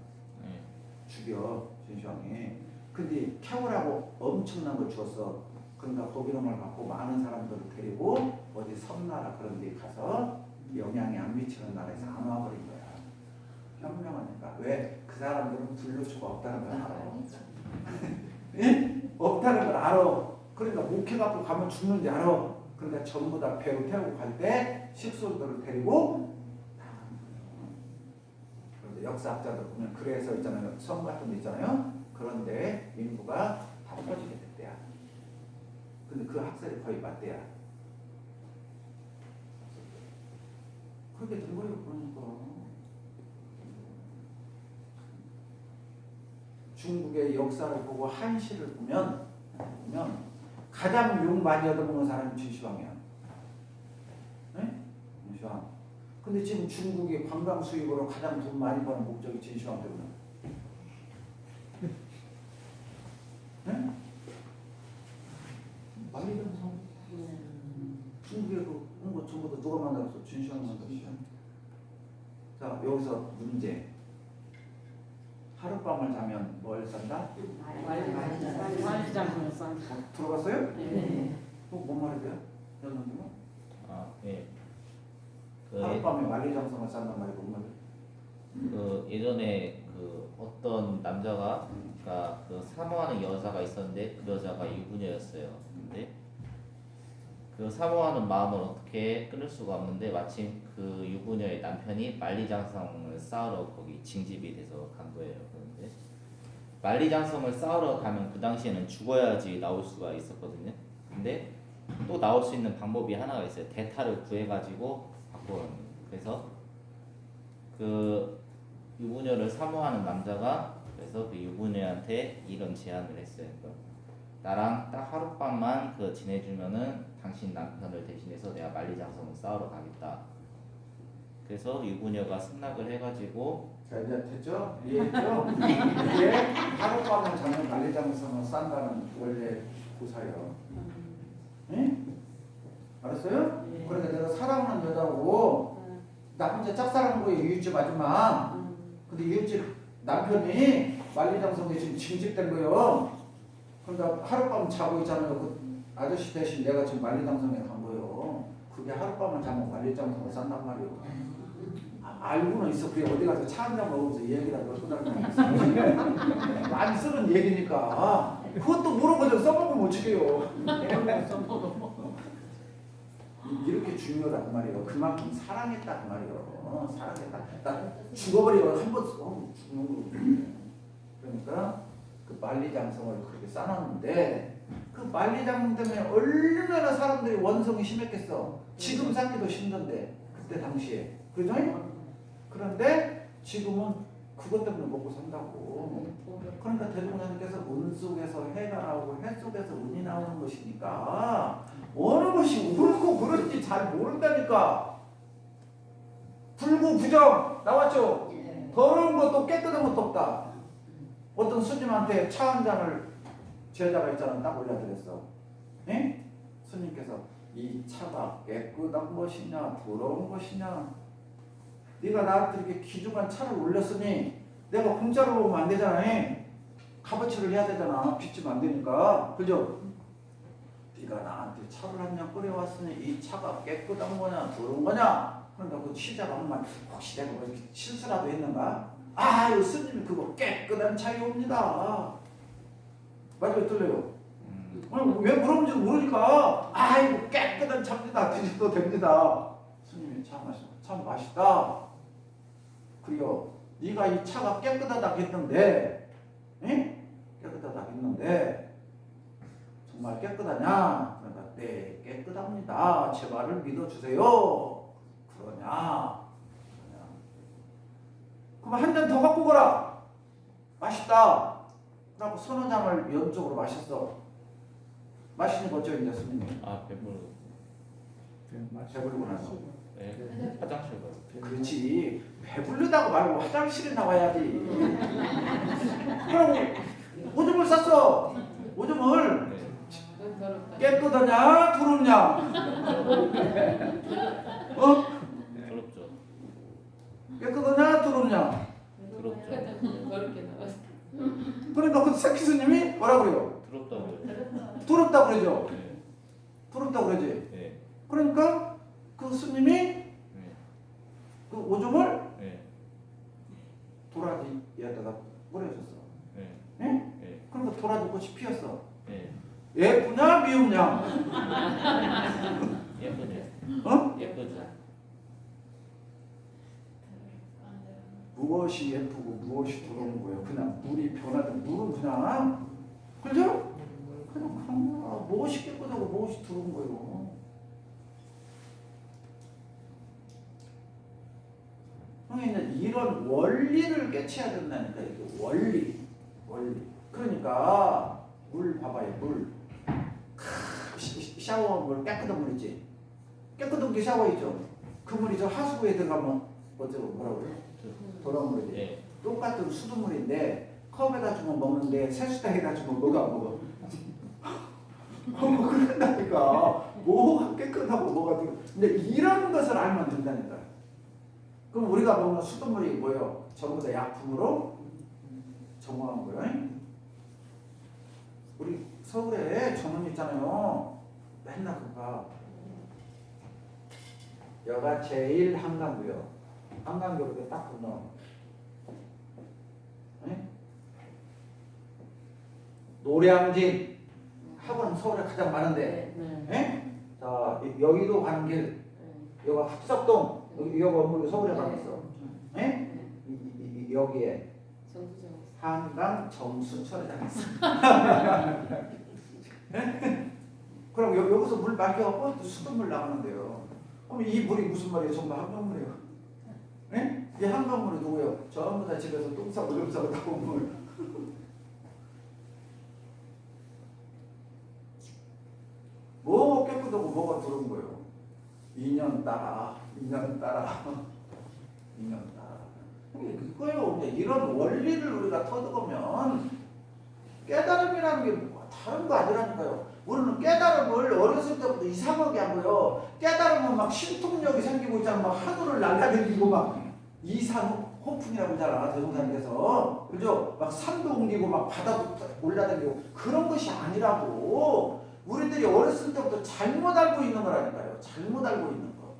죽여 진시황이. 근데 캐오라고 엄청난 걸 주었어. 그러니까 거기로만 갖고 많은 사람들을 데리고 어디 섬나라 그런 데 가서 영향이 안 미치는 나라에서 안 와버린 거야. 현명하니까. 왜? 그 사람들은 불교초가 없다는 걸 알아. 예? 없다는 걸 알아. 그러니까 목회 갖고 가면 죽는지 알아. 그러니까 전부 다 배로 태우고 갈 때 식솔들을 데리고. 그런데 역사학자들 보면 그래서 있잖아요. 섬 같은 데 있잖아요. 그런데 인구가 다 퍼지게 됐대야. 근데 그 학살이 거의 맞대야. 그렇게 된 거예요. 그러니까. 중국의 역사를 보고 한시를 보면 가장 욕 많이 얻어먹는 사람이 진시황이야. 네? 진시황. 근데 지금 중국이 관광 수입으로 가장 돈 많이 버는 목적이 진시황 때문에. 네? 만리장성. 중국에 그거 전부 다 누가 만들었어? 준시황 만들었어. 자 여기서 문제. 하룻밤을 자면 뭘 산다? 만리장성을 싼. 들어봤어요? 네. 뭔 말이야? 연놈님은? 아, 예. 그, 하룻밤에 만리장성을 산단 말이야. 뭔 말이야? 그 예전에 그 어떤 남자가 그러니까 그 사모하는 여자가 있었는데 그 여자가 유부녀였어요. 근데 그 사모하는 마음을 어떻게 끊을 수가 없는데 마침 그 유부녀의 남편이 만리장성을 쌓으러 거기 징집이 돼서 간 거예요. 그런데 만리장성을 쌓으러 가면 그 당시에는 죽어야지 나올 수가 있었거든요. 근데 또 나올 수 있는 방법이 하나가 있어요. 대타를 구해가지고 바꿔는. 그래서 그 유부녀를 사모하는 남자가 그래서 그 유부녀한테 이런 제안을 했어요. 그러니까 나랑 딱 하룻밤만 그 지내주면은 당신 남편을 대신해서 내가 만리장성을 쌓으러 가겠다. 그래서 유부녀가 승낙을 해가지고 자 이제 됐죠? 이해했죠? 이게 하룻밤을 자면 만리장성을 싼다는 원래 구사예요. 응? 알았어요? 네. 그러니까 내가 사랑하는 여자고 나 혼자 짝사랑한 거예요. 이웃집 아줌마. 근데 이웃집 남편이 만리장성에 지금 징집된 거예요. 그러니까 하룻밤 자고 있잖아요. 그 아저씨 대신 내가 지금 만리장성에 간 거예요. 그게 하룻밤을 자면 만리장성을 싼단 말이에요. 알고는 있어. 그게 어디 가서 차 한잔 먹으면서 얘기라도 하고 다니는 많이 쓰는 얘기니까 그것도 모르고 써먹으면 어떡해요. 이렇게 중요하단 말이에요. 그만큼 사랑했다 그 말이에요. 사랑했다. 나 죽어버리고 한번 죽는 거거든요. 그러니까 그 만리장성을 그렇게 쌓았는데 그 만리장성 때문에 얼마나 사람들이 원성이 심했겠어. 지금 쌓기도 힘든데 그때 당시에 그죠? 그런데 지금은 그것 때문에 먹고 산다고. 그러니까 대종사님께서 운 속에서 해가 나오고 해 속에서 운이 나오는 것이니까 어느 것이 옳고 그른지 잘 모른다니까. 불구 부정 나왔죠? 더러운 것도 깨끗한 것도 없다. 어떤 스님한테 차 한 잔을 제자가 있잖아 딱 올려드렸어. 에? 스님께서 이 차가 깨끗한 것이냐 더러운 것이냐 네가 나한테 이렇게 귀중한 차를 올렸으니 내가 공짜로 먹으면 안 되잖아. 값어치를 해야 되잖아. 빚지면 안 되니까. 그죠? 네가 나한테 차를 한 잔 끓여왔으니 이 차가 깨끗한 거냐 더러운 거냐. 그러니까 그 취자가 한 말 혹시 내가 뭐 실수라도 했는가? 아유 스님이 그거 깨끗한 차이옵니다. 맞아요? 틀려요? 왜 물어본지도 모르니까 아이고 깨끗한 차입니다. 드셔도 됩니다. 스님이 참 맛있다. 그래요. 네가 이 차가 깨끗하다 했는데 깨끗하다 했는데 정말 깨끗하냐? 그러니까 네 깨끗합니다. 제 말을 믿어주세요. 그러냐? 그럼 한 잔 더 갖고 가라. 맛있다. 그러고 서너 잔을 연속으로 마셨어. 마시니 어쩌 이제 스님이? 아 배불러. 배부르고 나서. 네, 화장실 가요. 그렇지. 배부르다고 말고 화장실에 나와야지. 그럼 오줌을 쌌어. 오줌을 네. 깨끗하냐 두릅냐? 어? 더럽죠. 깨끗하냐 두릅냐? 더럽죠. 그렇게 나왔어. 그러니까 그 새끼 스님이 뭐라 그래요? 더럽다고요. 두렵다 그러죠. 네. 두렵다 그러지. 네. 그러니까 그 스님이 네. 그 오줌을 네. 도라지에다가 뿌려줬어. 네. 예? 네. 그러니까 도라지 꽃이 피었어. 네. 예쁘냐 미흡냐? 예쁘죠. 어? 예쁘죠. 무엇이 예쁘고 무엇이 더러운 거예요. 그냥 물이 변하든 물은 그냥 그죠? 그냥 그런 거야. 무엇이 깨끗하고 무엇이 더러운 거예요. 형님 이런 원리를 깨쳐야 된다니까. 이게 원리. 그러니까 물 봐봐요. 물. 샤워 물 깨끗한 물 있지. 깨끗한 게 샤워이죠. 그 물이 저 하수구에 들어가면 어쩌고 뭐라 그래요? 더러운 물이지. 네. 똑같은 수돗물인데 컵에다 주면 먹는데 세수대에다 주면 뭐가 안 먹어. 그런다니까. 뭐가 깨끗하고 뭐가 되고. 근데 이런 것을 알면 된다니까. 그럼 우리가 먹는 수돗물이 뭐예요? 전부 다 약품으로 정화한 거예요. 우리 서울에 정원 있잖아요. 맨날 그거 여가 제일 한강구요. 한강구 이렇게 딱 건너. 네? 노량진 학원 서울에 가장 많은데, 네? 자 여기도 가는 길, 여기가 합석동, 여기 업무 서울에 가고 있어. 네? 여기에 한강 정수철장 있어. 그럼 여기서 물 막혀갖고 수돗물 나가는데요. 그럼 이 물이 무슨 말이에요? 전부 한강물이에요. 네? 이 한강물이 누구예요? 전부 다 집에서 똥 싸고 물 싸고 나온 물. 뭐 깨끗하고 뭐가 들어온 거예요? 2년 따라, 2년 따라, 2년 따라. 그거예요. 이런 원리를 우리가 터득하면 깨달음이라는 게 다른 거 아니라니까요. 우리는 깨달음을 어렸을 때부터 이상하게 하고요. 깨달으면 막 신통력이 생기고 있잖아. 막 하늘을 날아다니고 막 이산 호풍이라고 하잖아. 대종사님께서. 그죠? 막 산도 옮기고 막 바다도 올라다니고 그런 것이 아니라고. 우리들이 어렸을 때부터 잘못 알고 있는 거라니까요. 잘못 알고 있는 거.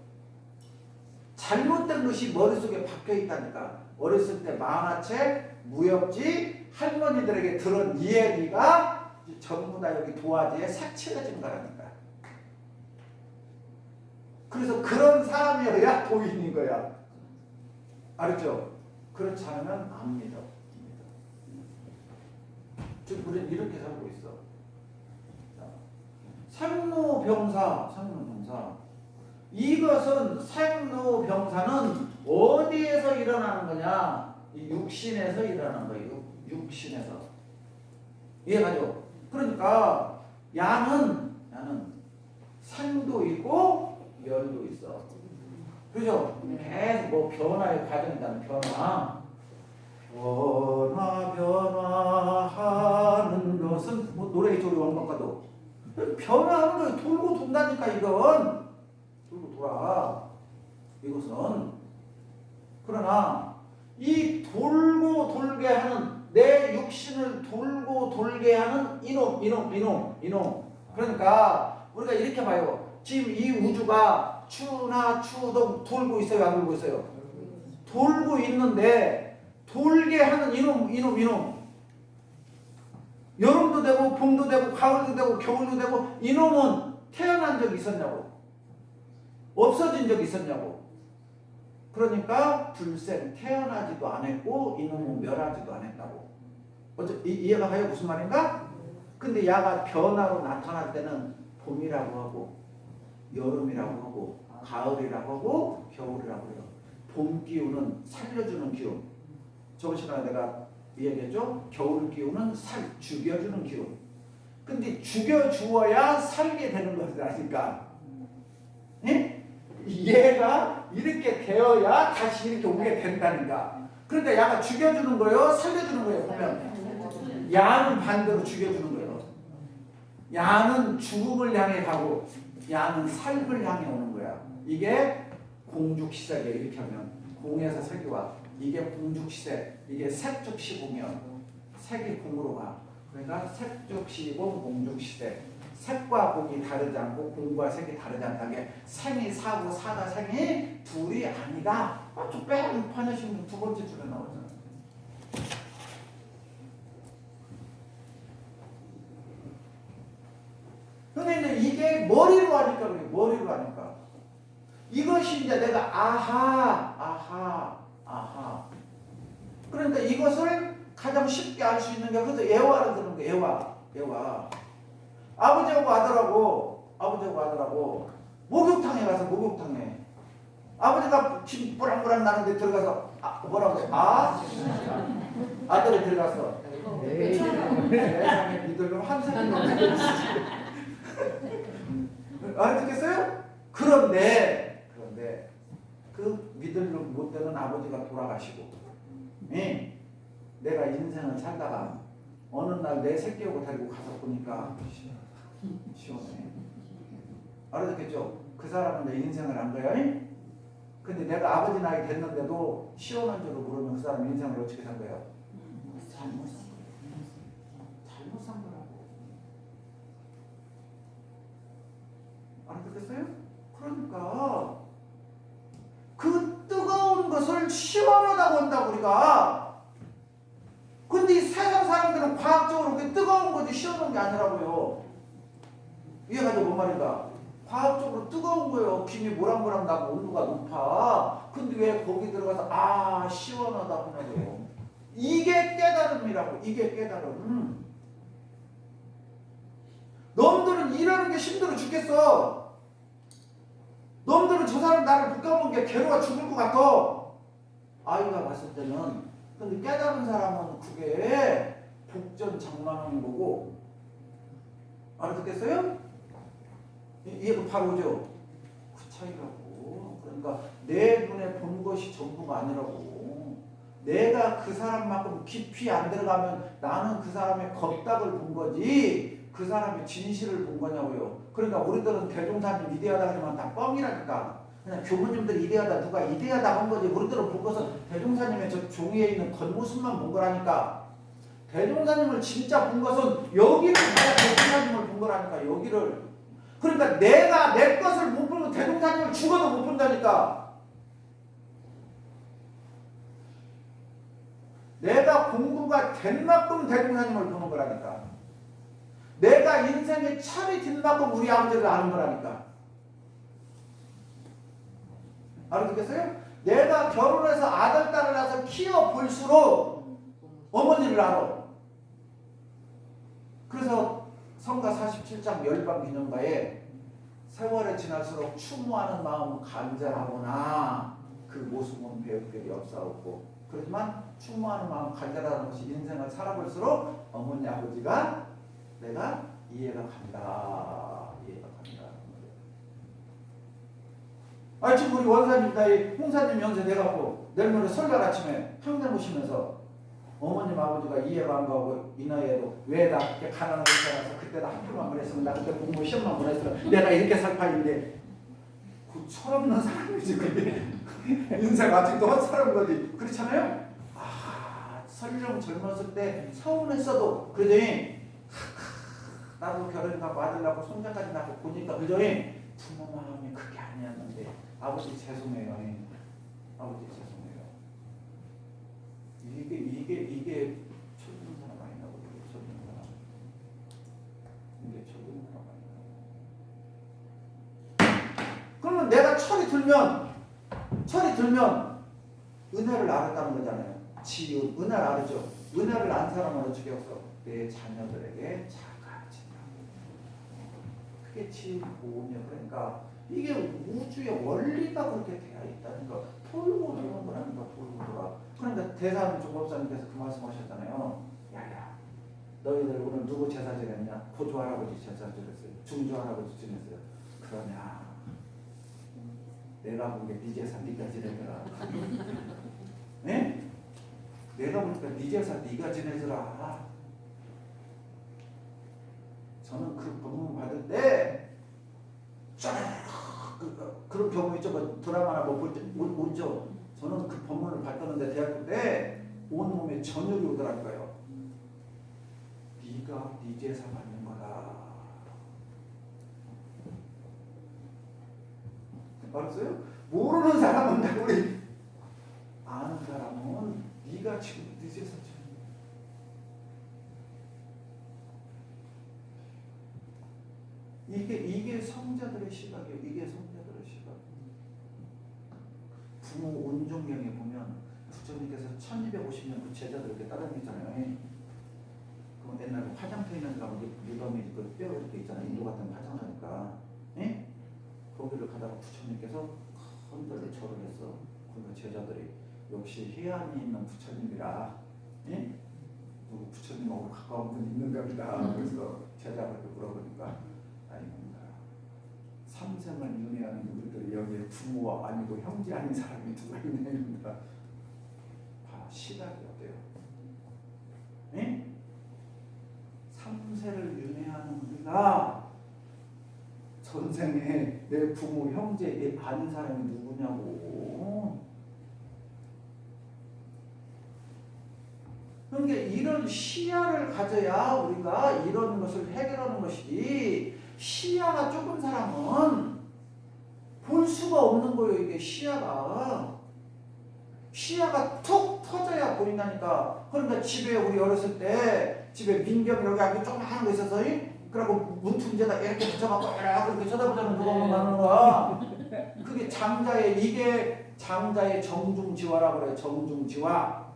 잘못된 것이 머릿속에 박혀 있다니까. 어렸을 때 만화책, 무협지, 할머니들에게 들은 이야기가 전부 다 여기 도화지에 색칠해진 거라니까. 그래서 그런 사람이어야 도인인 거야. 알았죠? 그렇지 않으면 안 믿어. 지금 우리는 이렇게 살고 있어. 생로병사. 이것은 생로병사는 어디에서 일어나는 거냐? 이 육신에서 일어나는 거예요. 육신에서. 이해가죠? 그러니까 야는 생도 있고 멸도 있어. 그죠? 계속 뭐 변화의 과정이라는 변화하는 것은 뭐 노래 있죠. 우리 원곡가도 변화하는 거예요. 돌고 돈다니까 이건. 돌고 돌아. 이것은. 그러나 이 돌고 돌게 하는 내 육신을 돌고 돌게 하는 이놈. 그러니까 우리가 이렇게 봐요. 지금 이 우주가 추나 추동 돌고 있어요, 안 돌고 있어요? 돌고 있는데 돌게 하는 이놈. 여름도 되고 봄도 되고 가을도 되고 겨울도 되고 이놈은 태어난 적이 있었냐고? 없어진 적이 있었냐고? 그러니까 둘생 태어나지도 않았고 이놈은 멸하지도 않았다고. 이해가 가요? 무슨 말인가? 근데 야가 변화로 나타날 때는 봄이라고 하고 여름이라고 하고 가을이라고 하고 겨울이라고 해요. 봄 기운은 살려주는 기운. 저번 시간에 내가 얘기했죠? 겨울 기운은 죽여주는 기운. 근데 죽여주어야 살게 되는 것이라니까. 예? 얘가 이렇게 되어야 다시 이렇게 오게 된다니까. 그러니까 야가 죽여주는 거예요? 살려주는 거예요? 보면 야는 반대로 죽여주는 거예요. 야는 죽음을 향해 가고 야는 삶을 향해 오는 거야. 이게 공죽시색이에요. 이렇게 하면 공에서 색이 와. 이게 공죽시색. 이게 색죽시공이요. 색이 공으로 가. 그러니까 색죽시공 공죽시색. 색과 공이 다르지 않고 공과 색이 다르지 않다는 게 생이 사고 사가 생이 둘이 아니다. 좀 빼는 판여신 두 번째 줄에 나오잖아. 근데 이게 머리로 하니까 그래. 머리로 하니까. 이것이 이제 내가 아하. 그러니까 이것을 가장 쉽게 알 수 있는 게 그래서 애화를 드는 거예요. 애화. 아버지하고 아들하고 목욕탕에 가서 목욕탕에 아버지가 침 뿌랑뿌랑 나는데 들어가서 뭐라고 해? 아들이 들어가서 세상에 믿으려면 한 살이 알아듣겠어요? 그런데 그 믿으려고 못 되는 아버지가 돌아가시고 내가 인생을 살다가 어느 날 내 새끼하고 데리고 가서 보니까 시원해. 알아듣겠죠? 그 사람은 내 인생을 안 거야. 근데 내가 아버지 나이 됐는데도 시원한 줄을 모르면 그 사람 인생을 어떻게 산 거야? 잘못 산 거야. 잘못 산 거라고. 알아듣겠어요? 그러니까 그 뜨거운 것을 시원하다고 한다고 우리가. 근데 이 세상 사람들은 과학적으로 그 뜨거운 것이 시원한 게 아니라고요. 이해가죠? 뭔 말인가? 과학적으로 뜨거운 거예요. 김이 모락모락 나고 온도가 높아. 근데 왜 거기 들어가서 아 시원하다고 하냐고요. 이게 깨달음이라고. 이게 깨달음. 놈들은 일하는 게 힘들어 죽겠어. 놈들은 저 사람 나를 붙잡은 게 괴로워 죽을 것 같아. 아이가 봤을 때는. 근데 깨달은 사람은 그게 복전장만한 거고. 알아듣겠어요? 이해가 바로 오죠? 그 차이라고. 그러니까 내 눈에 본 것이 전부가 아니라고. 내가 그 사람만큼 깊이 안 들어가면 나는 그 사람의 겉닥을 본 거지 그 사람의 진실을 본 거냐고요. 그러니까 우리들은 대종사님 이대하다 그러면 다 뻥이라니까. 그냥 교부님들 이대하다 누가 이대하다 한 거지. 우리들은 본 것은 대종사님의 저 종이에 있는 겉모습만 본 거라니까. 대종사님을 진짜 본 것은 여기를 봐야 대종사님을 본 거라니까. 여기를. 그러니까 내가 내 것을 못 보면 대종사님을 죽어도 못 본다니까. 내가 공부가 된 만큼 대종사님을 보는 거라니까. 내가 인생의 철이 든 만큼 우리 아버지를 아는 거라니까. 알아듣겠어요? 내가 결혼해서 아들, 딸을 낳아서 키워볼수록 어머니를 알아. 그래서 성가 47장 열방기념가에 세월이 지날수록 추모하는 마음은 간절하구나. 그 모습은 배울 게 없사옵고. 그렇지만 추모하는 마음 간절하다는 것이 인생을 살아볼수록 어머니 아버지가 내가 이해가 간다. 이해가 간다. 아 지금 우리 원사님 나이 홍사님 연세 돼갖고 내일 모레 설날 아침에 향내 보시면서 어머님 아버지가 이해가 안 가고 이 나이에도 왜 나 그렇게 가난하게 살아서 그때도 학교만 보냈으면 나 그때 공부 시험만 보냈으면 내가 이렇게 살 판인데 그 철없는 사람이지 그게. 인생 아직도 헛살은 거지. 그렇잖아요? 아 설령 젊었을 때 서운했어도 그러더니 나도 결혼하고 아들 낳고 손자까지 낳고 보니까 그러더니 부모 마음이 그게 아니었는데 아버지 죄송해요. 아버지 죄송해요. 이게 철든 사람 아니라고. 철든 사람. 이게 철든 사람 아니라고. 그러면 내가 철이 들면 은혜를 알았다는 거잖아요. 지은 은혜를 알았죠. 은혜를 안 사람은 어떻게 해서 내 자녀들에게 작아진다고. 그게 지은 보험이야. 그러니까 이게 우주의 원리가 그렇게 되어 있다는 거. 돌고 도는 거라니까. 돌고 돌아. 그러니까 대사님 종법사님께서 그 말씀하셨잖아요. 야야 너희들 오늘 누구 제사 지냈냐? 고조 할아버지 제사 지냈어요. 중조 할아버지 지냈어요. 그러냐 내가 보기에 네 제사 네가 지내더라. 네? 내가 보니까 네 제사 네가 지내더라. 저는 그 법문 받을 때 쫙 그런 경우 있죠. 뭐 드라마나 뭐 볼 때 오죠. 저는 그 법문을 받았는데 대학교 때 온몸에 전율이 오더라고요. 네가 네 제사 받는 거다. 알았어요? 모르는 사람은 다 우리 아는 사람은 네가 지금 네 제사 지내. 이게 성자들의 시각이에요. 이게 성자들의 시각. 부모 온종경에 보면 부처님께서 1250년 그 제자들 이렇게 따라다니잖아요. 그 옛날에 화장터 있는 데 가면 유감이 그 뼈 이렇게 있잖아요. 인도 같은 화장하니까. 예? 거기를 가다가 부처님께서 흔들어 절을 했어. 그러니까 제자들이 역시 해안이 있는 부처님이라. 예? 누구 부처님하고 가까운 분이 있는가 보다. 그래서 제자들한테 물어보니까 아닙니다. 삼생을 윤회하는 우리들 여기에 부모가 아니고 형제 아닌 사람이 누가 있냐입니다. 봐, 시각이 어때요? 예? 삼세를 윤회하는 우리가 선생에 내 부모 형제 아는 사람이 누구냐고. 그러니까 이런 시야를 가져야 우리가 이런 것을 해결하는 것이지, 시야가 좁은 사람은 볼 수가 없는 거예요. 이게 시야가 툭 터져야 보인다니까. 그러니까 집에 우리 어렸을 때 집에 민경이라고 아주 조그마한 거 있어서 그래갖고 문틈제다 이렇게 붙여갖고 이렇게 쳐다보자면 누가 보면 나는 거야. 그게 이게 장자의 정중지화라고 그래요. 정중지화.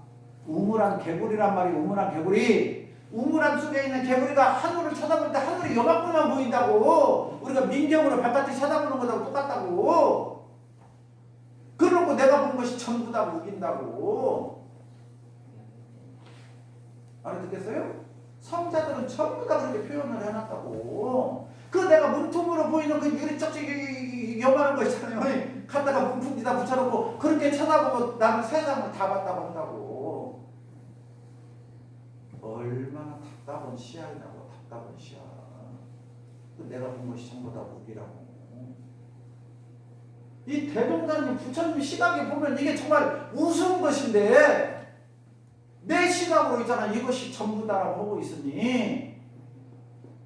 우물한 개구리란 말이에요. 우물한 개구리. 우물안 속에 있는 개구리가 하늘을 쳐다볼 때 하늘이 요만큼만 보인다고. 우리가 민경으로 바깥을 쳐다보는 거하고 똑같다고. 그러고 내가 본 것이 전부 다 무긴다고. 알아듣겠어요? 성자들은 전부 다 그렇게 표현을 해놨다고. 그 내가 문틈으로 보이는 그 유리 쩍쩍이 요만한 거 있잖아요. 갖다가 문풍지다 붙여놓고 그렇게 쳐다보고 나는 세상을 다 봤다고 한다고. 얼마나 답답한 시야냐고. 답답한 시야. 내가 본 것이 전부 다 무기라고. 이 대동사님 부처님 시각에 보면 이게 정말 우스운 것인데, 내 시각으로 있잖아. 이것이 전부 다라고 하고 있으니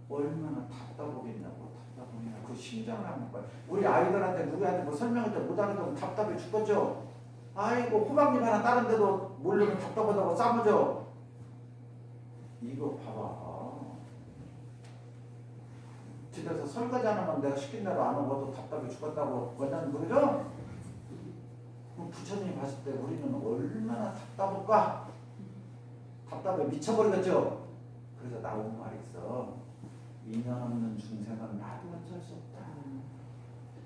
얼마나 답답하겠냐고. 답답하겠냐고. 그 심장을 한번 봐요. 우리 아이들한테 누구한테 뭐 설명할 때 못하는 답답해 죽겠죠. 아이고 호박잎 하나 다른데도 모르면 답답하다고 싸우죠. 이거 봐봐. 집에서 설거지 하나만 내가 시킨 대로 안 하고 도 답답해 죽겠다고 원장님 그러죠? 그럼 부처님이 봤을 때 우리는 얼마나 답답할까? 답답해 미쳐버리겠죠? 그래서 나온 말이 있어. 인연 없는 중생은 나도 어쩔 수 없다.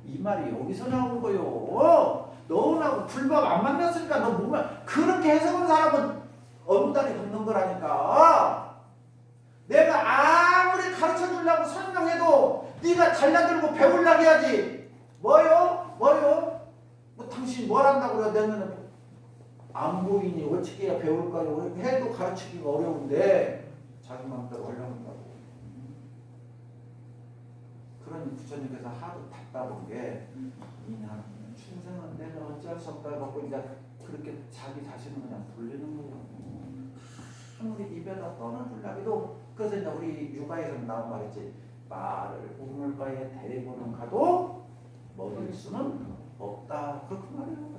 이 말이 여기서 나온 거요. 너하고 불법 안 만났으니까 너 뭐만 그렇게 해석한 사람은 엄다리 걷는 거라니까. 내가 아무리 가르쳐 주려고 설명해도 네가 달라들고 배우려고 해야지. 뭐요? 뭐 당신 뭘 한다고 그래? 내년에 안 보이니 어떻게 해야 배울까요? 해도 가르치기가 어려운데 자기 마음대로 하려고 한다고. 그러니 부처님께서 하도 답답한 게 인연 충생은 내가 어찌할 수 없다 갖고 이제 그렇게 자기 자신을 그냥 돌리는 거예요. 아무리 입에다 떠나주려고. 그래서 이제 우리 육아에서 나온 말이지. 말을 우물가에 데리고는 가도 먹일 수는 없다. 그렇게 말해요.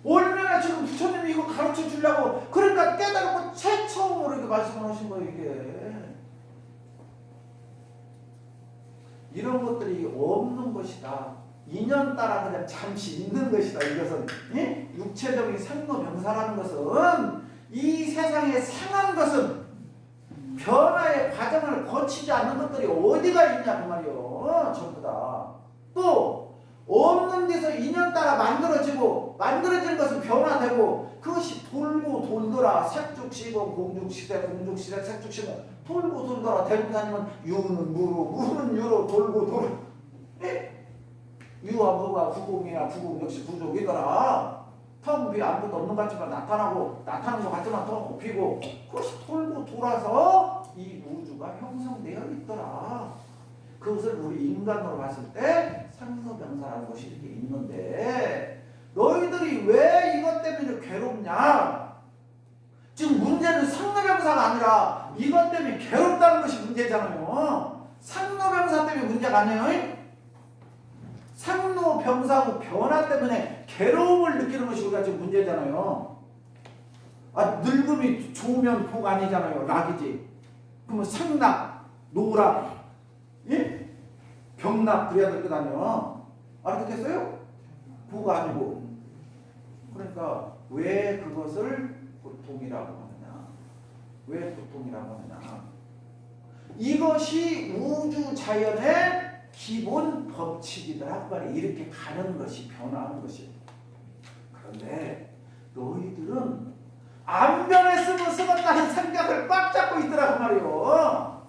얼마나 지금 부처님이 이거 가르쳐 주려고 그러니까 깨달고 최초로 이렇게 말씀하신 거예요. 이게 이런 것들이 없는 것이다. 인연 따라 그냥 잠시 있는 것이다. 이것은 육체적인 생로병사라는 것은 이 세상에 상한 것은 변화의 과정을 거치지 않는 것들이 어디가 있냐 그 말이요. 전부 다. 또 없는 데서 인연 따라 만들어진 것은 변화되고 그것이 돌고 돌더라. 색죽시고 공죽시대 공죽시대 색죽시고 돌고 돌더라. 대부사님은 유는 무로 무는 유로 돌고 돌. 유와 무가 구공이야. 구공 역시 부족이더라. 텅 비 아무것도 없는 것 같지만 나타나는 것 같지만 텅 비고 그것이 돌고 돌아서 이 우주가 형성되어 있더라. 그것을 우리 인간으로 봤을 때 상서병사라는 것이 이렇게 있는데 너희들이 왜 이것 때문에 괴롭냐? 지금 문제는 상노병사가 아니라 이것 때문에 괴롭다는 것이 문제잖아요. 상노병사 때문에 문제가 아니에요. 상노병사하고 변화 때문에 괴로움을 느끼는 것이 우리가 지금 문제잖아요. 늙음이 좋으면 복 아니잖아요. 낙이지. 그러면 상낙, 노락, 병낙 그래야 될 거 아니에요. 알아듣겠어요? 복 아니고. 그러니까 왜 그것을 고통이라고 하느냐? 왜 고통이라고 하느냐? 이것이 우주 자연의 기본 법칙이다. 이렇게 가는 것이 변화하는 것이. 그런데 너희들은 안 변했으면 쓰겠다는 생각을 꽉 잡고 있더라고 말이요.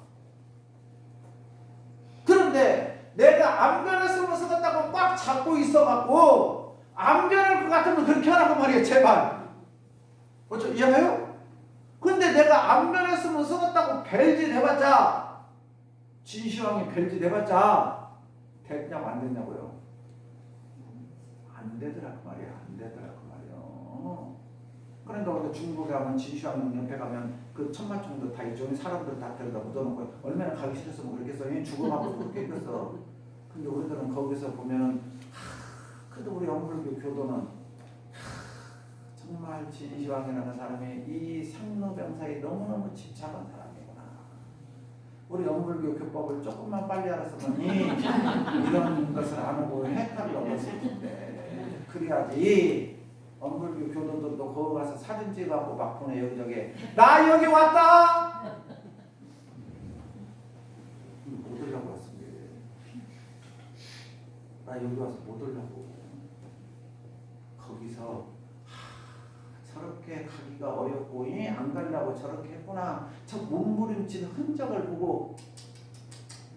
그런데 내가 안 변했으면 쓰겠다고 꽉 잡고 있어갖고 안 변할 것 같으면 그렇게 하라고 말이에요. 제발. 어쩌 이해해요? 근데 내가 안 변했으면 쓰겠다고 벨질 해봤자 진시황이 별짓 해봤자 됐냐고 안 됐냐고요? 안 되더라 그 말이야. 안 되더라 그 말이야. 그러니까 우리가 중국에 가면 진시황 옆에 가면 그 천만총도 다 일종의 사람들 다 데려다 묻어놓고 얼마나 가기 싫었으면 그랬겠어. 죽어가고 그렇게 했겠어. 근데 우리들은 거기서 보면은 그래도 우리 영불교 교도는 정말 진시황이라는 사람이 이 상노병사에 너무너무 집착한 사람이구나. 우리 영불교 교법을 조금만 빨리 알았으면 이런 것을 안 하고 해탈을 얻었을 텐데 그래야지. 영불교 교도들도 거기 가서 사진 찍어갖고 막 보내 여기저기 나 여기 왔다. 못 오려고 왔습니다. 나 여기 와서 못 오려고. 거기서 저렇게 가기가 어렵고 안 가려고 저렇게 했구나. 저 몸부림친 흔적을 보고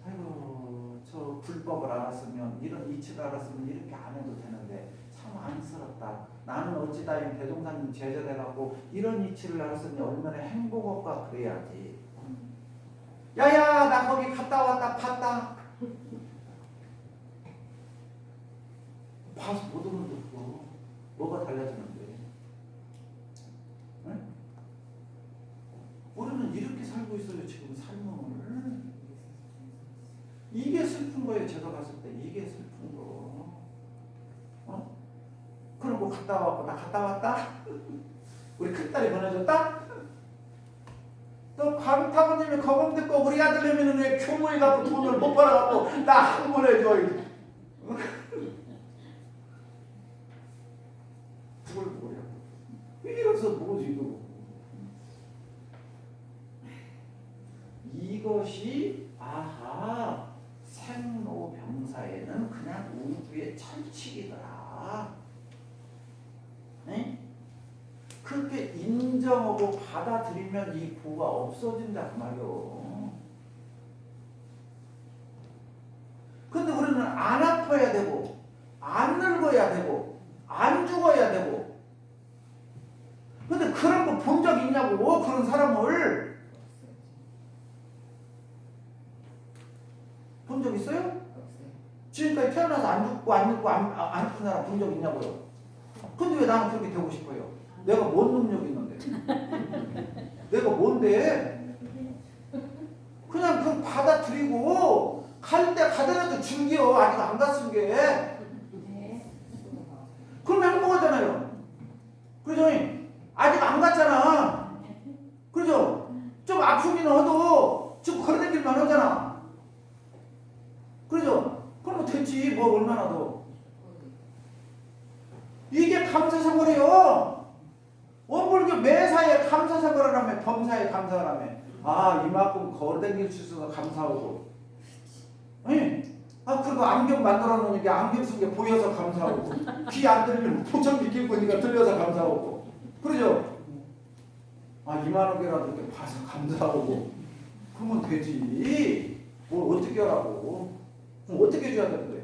아이고 저 불법을 알았으면 이런 이치를 알았으면 이렇게 안 해도 되는데 참 안쓰럽다. 나는 어찌다인 대종사님 제자 돼갖고 이런 이치를 알았으니 얼마나 행복할까 그래야지. 야야 나 거기 갔다 왔다 봤다. 봐서 못 오는데 그거 뭐가 달라지는데? 네? 우리는 이렇게 살고 있어요 지금 삶을. 이게 슬픈 거예요. 제가 봤을 때 이게 슬픈 거. 그리고 갔다 왔고 나 갔다 왔다. 우리 큰딸이 보내줬다. 또 광타부님이 거금 듣고 우리 아들내미는 왜 교무에 가고 돈을 못 벌어갖고 나 한 번 해줘. 그걸 뭐야? 이래서 뭐지 이거? 이것이 아하 생로병사에는 그냥 우주의 철칙이더라. 네? 그렇게 인정하고 받아들이면 이 부가 없어진다 그 말이요. 근데 우리는 안 아파야 되고 안 늙어야 되고 안 죽어야 되고. 근데 그런 거 본 적 있냐고. 그런 사람을 본 적 있어요? 지금까지 태어나서 안 죽고 안 늙고 안 아픈 사람 본 적 있냐고요. 근데 왜 나는 그렇게 되고 싶어요? 내가 뭔 능력이 있는데? 내가 뭔데? 그냥 그 받아들이고 갈 때 가더라도 즐겨. 아직 안 갔은 게. 그럼 행복하잖아요. 그죠? 아직 안 갔잖아. 그죠? 좀 아프기는 해도 좀 걸어다닐만 하잖아. 그죠? 그럼 됐지. 뭐 얼마나 더. 이게 감사사고래요. 원불교 매사에 감사사고를 하며 범사에 감사를 하며 아 이만큼 걸어다닐 수 있어서 감사하고 그리고 안경 만들어 놓으니까 안경 쓴 게 보여서 감사하고 귀 안 들리면 포청기 끼고 있으니까 들려서 감사하고 그러죠? 이만한 개라도 이렇게 봐서 감사하고 그러면 되지. 뭘 어떻게 하라고. 그럼 어떻게 해줘야 되는데?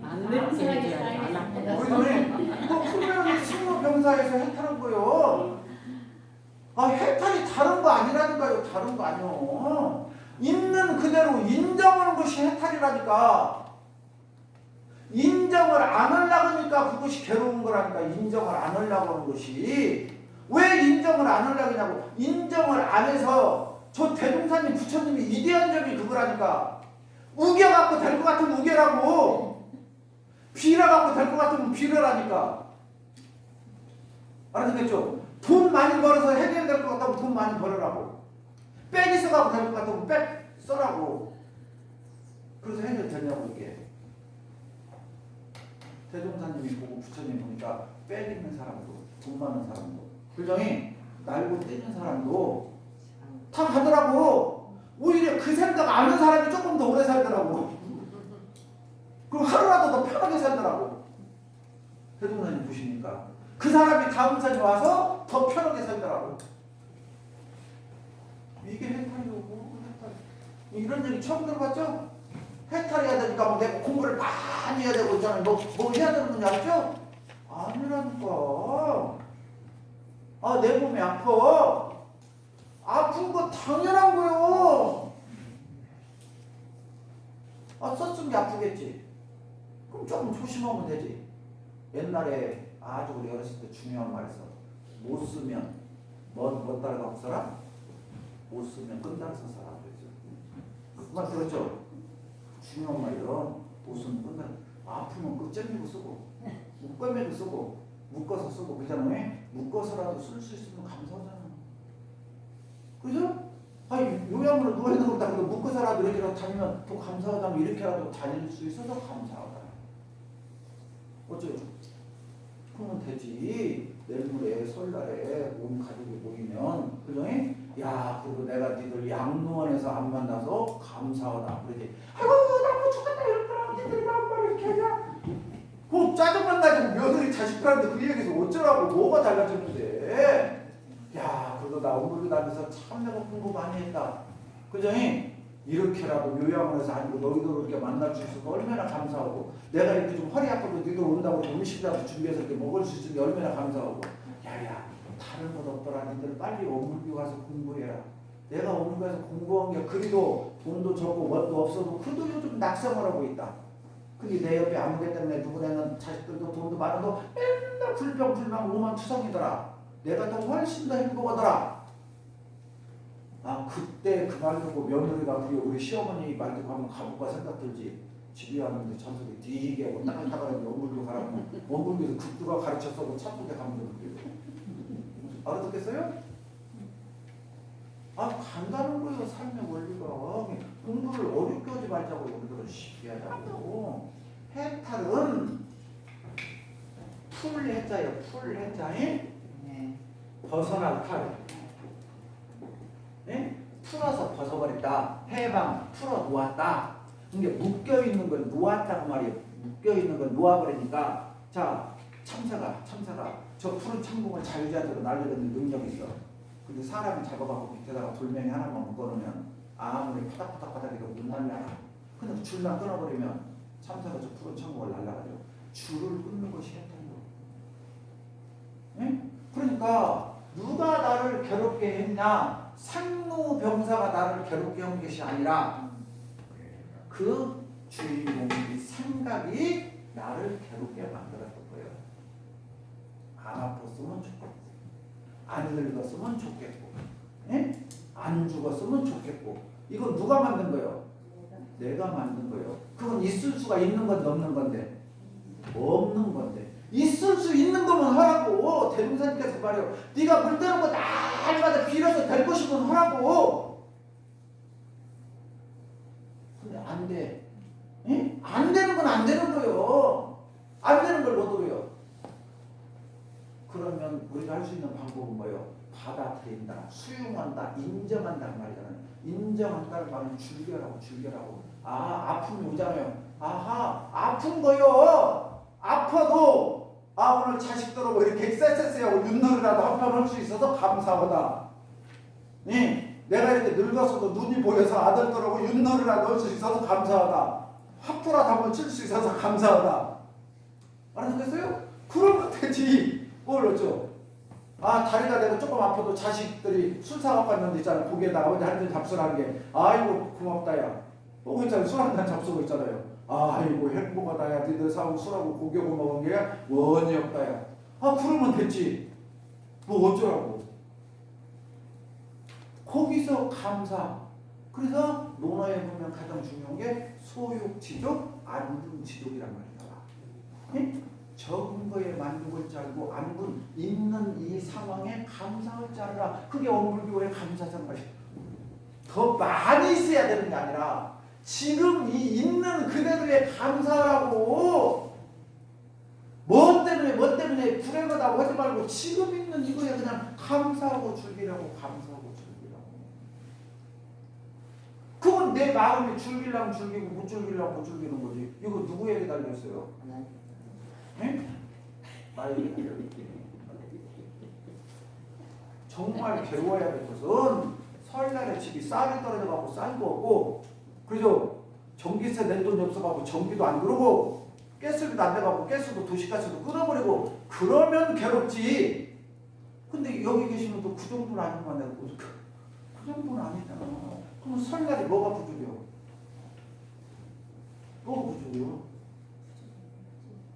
안 늙게 해줘야지. 안 아프다. 그러면 생로병사에서 해탈한 거요. 해탈이 다른 거 아니라니까요. 다른 거 아니요. 있는 그대로 인정하는 것이 해탈이라니까. 인정을 안 하려고 하니까 그것이 괴로운 거라니까. 인정을 안 하려고 하는 것이. 왜 인정을 안 하려고 하냐고. 인정을 안 해서 저 대종사님 부처님이 이대한 점이 그거라니까. 우겨갖고 될 것 같으면 우겨라고. 빌어갖고 될 것 같으면 빌어라니까. 알아듣겠죠? 돈 많이 벌어서 해결될 것 같다면 돈 많이 벌으라고. 빽 있어갖고 될 것 같으면 빽 써라고. 그래서 해결되냐고 이게. 대종사님이 보고 부처님 보니까 빽 있는 사람도 돈 많은 사람도 불정이 날고 떼는 사람도 다 가더라고. 오히려 그 생각 안 하는 사람이 조금 더 오래 살더라고. 그럼 하루라도 더 편하게 살더라고. 대종사님 보시니까 그 사람이 다음 산에 와서 더 편하게 살더라고. 이게 해탈이고 해탈. 이런 얘기 처음 들어봤죠? 해탈해야 되니까 뭐 내가 공부를 많이 해야 되고 있잖아요. 뭐 해야 되는 건지 알죠? 아니라니까. 내 몸이 아파. 아픈 거 당연한 거요. 썼은 게 아프겠지. 그럼 조금 조심하면 되지. 옛날에 아주 우리 어렸을 때 중요한 말 있어. 못 쓰면 뭐 따라가고 써라? 못 쓰면 끝나서 써라 그랬죠. 그 말 들었죠? 중요한 말이요. 못 쓰면 끝나. 아프면 끝쟁이고 쓰고 묶어매고 쓰고 묶어서 쓰고 그잖아요. 묶어서라도 쓸 수 있으면 감사하잖아. 그죠? 아니 요양으로 누워있는 것보다 묶어서라도 이렇게 다니면 더 감사하다면 이렇게라도 다닐 수 있어서 감사하다. 어쩌죠? 그러면 되지. 내일모레 설날에 온 가족이 모이면 그죠? 야 그리고 내가 니들 양로원에서 안 만나서 감사하다 그러지. 아이고 나뭐 죽겠다 이럴 거라 니들이 나한 말을 이렇게 하냐. 그 짜증만 나지고 며느리 자식들한테 그 얘기해서 어쩌라고 뭐가 달라졌는데. 야 그래도 나 오늘 다니면서 참 내가 공부 많이 했다. 그죠? 이렇게라도 요양원에서 아니고 너희들 이렇게 만날 수 있어서 얼마나 감사하고 내가 이렇게 좀 허리 아파도 너희들 온다고 음식이라도 준비해서 이렇게 먹을 수 있으니 얼마나 감사하고 야야 다른 것 없더라 니들 빨리 원물교 가서 공부해라. 내가 원물교 가서 공부한 게 그리도 돈도 적고 뭣도 없어도 그도 요즘 낙성을 하고 있다. 근데 내 옆에 아무개 때문에 누구네는 자식들도 돈도 많아도 맨날 불평불만 오만투성이더라. 내가 더 훨씬 더 행복하더라. 아 그때 그 말 듣고 며느리가 우리 시어머니 말 듣고 한번 가볼까 생각 들지. 집에 왔는데 전설이 뒤지게 하고 따글따글하게 원불교 가라고 원불교에서 극두가 가르쳤어도 차쁘게 가면 되는데 알아듣겠어요? 아 간다는 거예요. 삶의 원리가. 공부를 어렵게 하지 말자고 우리들은 쉽게 하자고. 해탈은 풀 해자예요. 풀 해자에 벗어날 탈. 네? 풀어서 벗어버렸다. 해방, 풀어 놓았다. 이게 묶여있는 걸 놓았다고 말이에요. 묶여있는 걸 놓아버리니까 자 참새가 저 푸른 창공을 자유자재로 날려다니는 능력이 있어. 근데 사람이 잡아갖고 밑에다가 돌멩이 하나만 묶어놓으면 아무리 파닥파닥해도 못 날라가. 근데 줄만 끊어버리면 참새가 저 푸른 창공을 날라가죠. 줄을 끊는 것이 해탈이에요. 네? 그러니까 누가 나를 괴롭게 했냐? 상노병사가 나를 괴롭게 한 것이 아니라 그 주인공의 생각이 나를 괴롭게 만들었던 거예요. 안 아팠으면 좋겠고 안 늙었으면 좋겠고 예? 안 죽었으면 좋겠고 이건 누가 만든 거예요? 내가 만든 거예요. 그건 있을 수가 있는 건데 없는 건데 없는 건데 있을 수 있는 거면 하라고. 대종사님께서 말해요. 네가 물 뜨는 거 날마다 빌어서 될 것이면 하라고. 근데 안 돼. 예? 안 되는 건 안 되는 거예요. 안 되는 걸 못 해요. 그러면 우리가 할 수 있는 방법은 뭐예요? 받아들인다, 수용한다, 인정한다는 말이잖아요. 인정한다는 말은 즐겨라고. 아 아픔이 오잖아요. 아하 아픈 거요. 아파도 오늘 자식들하고 이렇게 쎄쎄쎄하고 윷놀이라도 한판 할 수 있어서 감사하다. 내가 이렇게 늙었어도 눈이 보여서 아들들하고 윷놀이라도 할 수 있어서 감사하다. 화풀라도 한번 칠 수 있어서 감사하다. 알아듣겠어요? 그러면 되지. 뭘 어쩌? 다리가 내가 조금 아파도 자식들이 술 사갖고 왔는데 있잖아요. 고기에다가 어디 한 잔 잡수라는 게 아이고 고맙다 야. 또 있잖아요. 술 한 잔 잡수고 있잖아요. 아이고 행복하다 야. 니들 사온 술하고 고기하고 먹은 게 원이 없다 야. 그러면 됐지. 뭐 어쩌라고. 거기서 감사. 그래서 논어에 보면 가장 중요한 게 소욕지족, 안분지족이란 말이다. 적은 거에 만족을 줄 알고 안분 있는 이 상황에 감사할 줄 알아라. 그게 원불교의 감사상 말이야. 더 많이 있어야 되는 게 아니라 지금 이 있는 그대로의 감사라고. 뭐 때문에 불행하다고 하지 말고 지금 있는 이거에 그냥 감사하고 즐기라고. 그건 내 마음이 즐기려면 즐기고 못 즐기려면 못 즐기는 거지. 이거 누구에게 달렸어요? 네? 나에게 달렸지. 정말 괴로워야 될 것은 설날에 집이 쌀이 떨어져가고 쌀도 없고, 그죠? 전기세 낼 돈이 없어가고 전기도 안 들어오고, 가스비도 안 돼가고 가스도 도시가스도 끊어버리고 그러면 괴롭지. 근데 여기 계시면 또 그 정도는 아니면 내가 그 정도는 아니잖아. 그럼 설날에 뭐가 부족해요? 그죠.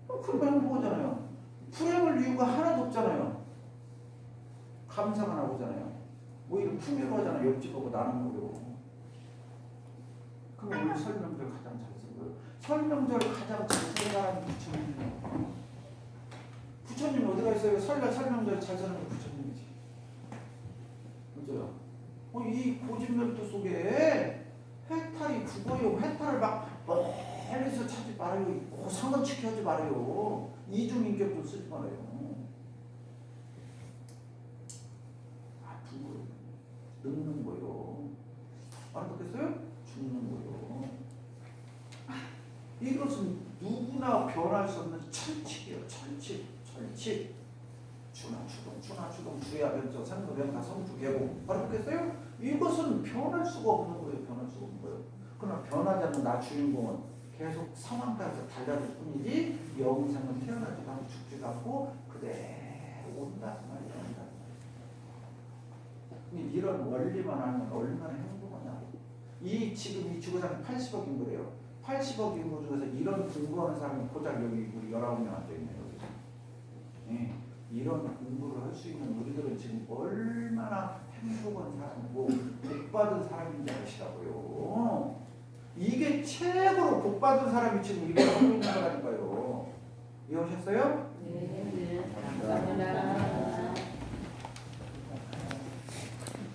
그럼 행복하잖아요. 불행할 이유가 하나도 없잖아요. 감사가 나오잖아요. 오히려 풍요로워하잖아요. 옆집하고 나는 거요. 그럼 오늘 설명절 가장 잘 쓴 거예요. 설명절 가장 잘 쓴 사람이 부처님이에요. 부처님 어디가 있어요? 설날 설명절 잘 쓰는 게 부처님이지. 그죠? 이 고집면도 속에 해탈이 그거요. 해탈을 막 멀리서 찾지 말아요. 상관치기 하지 말아요. 이중인격도 쓰지 말아요. 아픈 거요. 늙는 거요. 알아듣겠어요? 죽는 거요. 이것은 누구나 변할 수 없는 철칙이에요. 철칙. 추나 추동 주야 변조 상도 변화 성주 계고. 알아듣겠어요? 이것은 변할 수가 없는 거예요. 변할 수가 없는 거예요. 그러나 변하지 않는 나 주인공은 계속 상황까지 달라질 뿐이지 영생은 태어나지도 않고 죽지도 않고 그대로 온다 말이야. 이런 원리만 알면 얼마나 행복하냐고. 지금 이 지구상에 80억 인구래요. 80억 인구 중에서 이런 공부하는 사람이 고작 여기 우리 19명 앉아있네요. 예, 이런 공부를 할 수 있는 우리들은 지금 얼마나 행복한 사람이고 복받은 사람인지 아시라고요. 이게 최고로 복받은 사람이 지금 이걸 하고 있는 거라니까요. 이해하셨어요? 네. 감사합니다.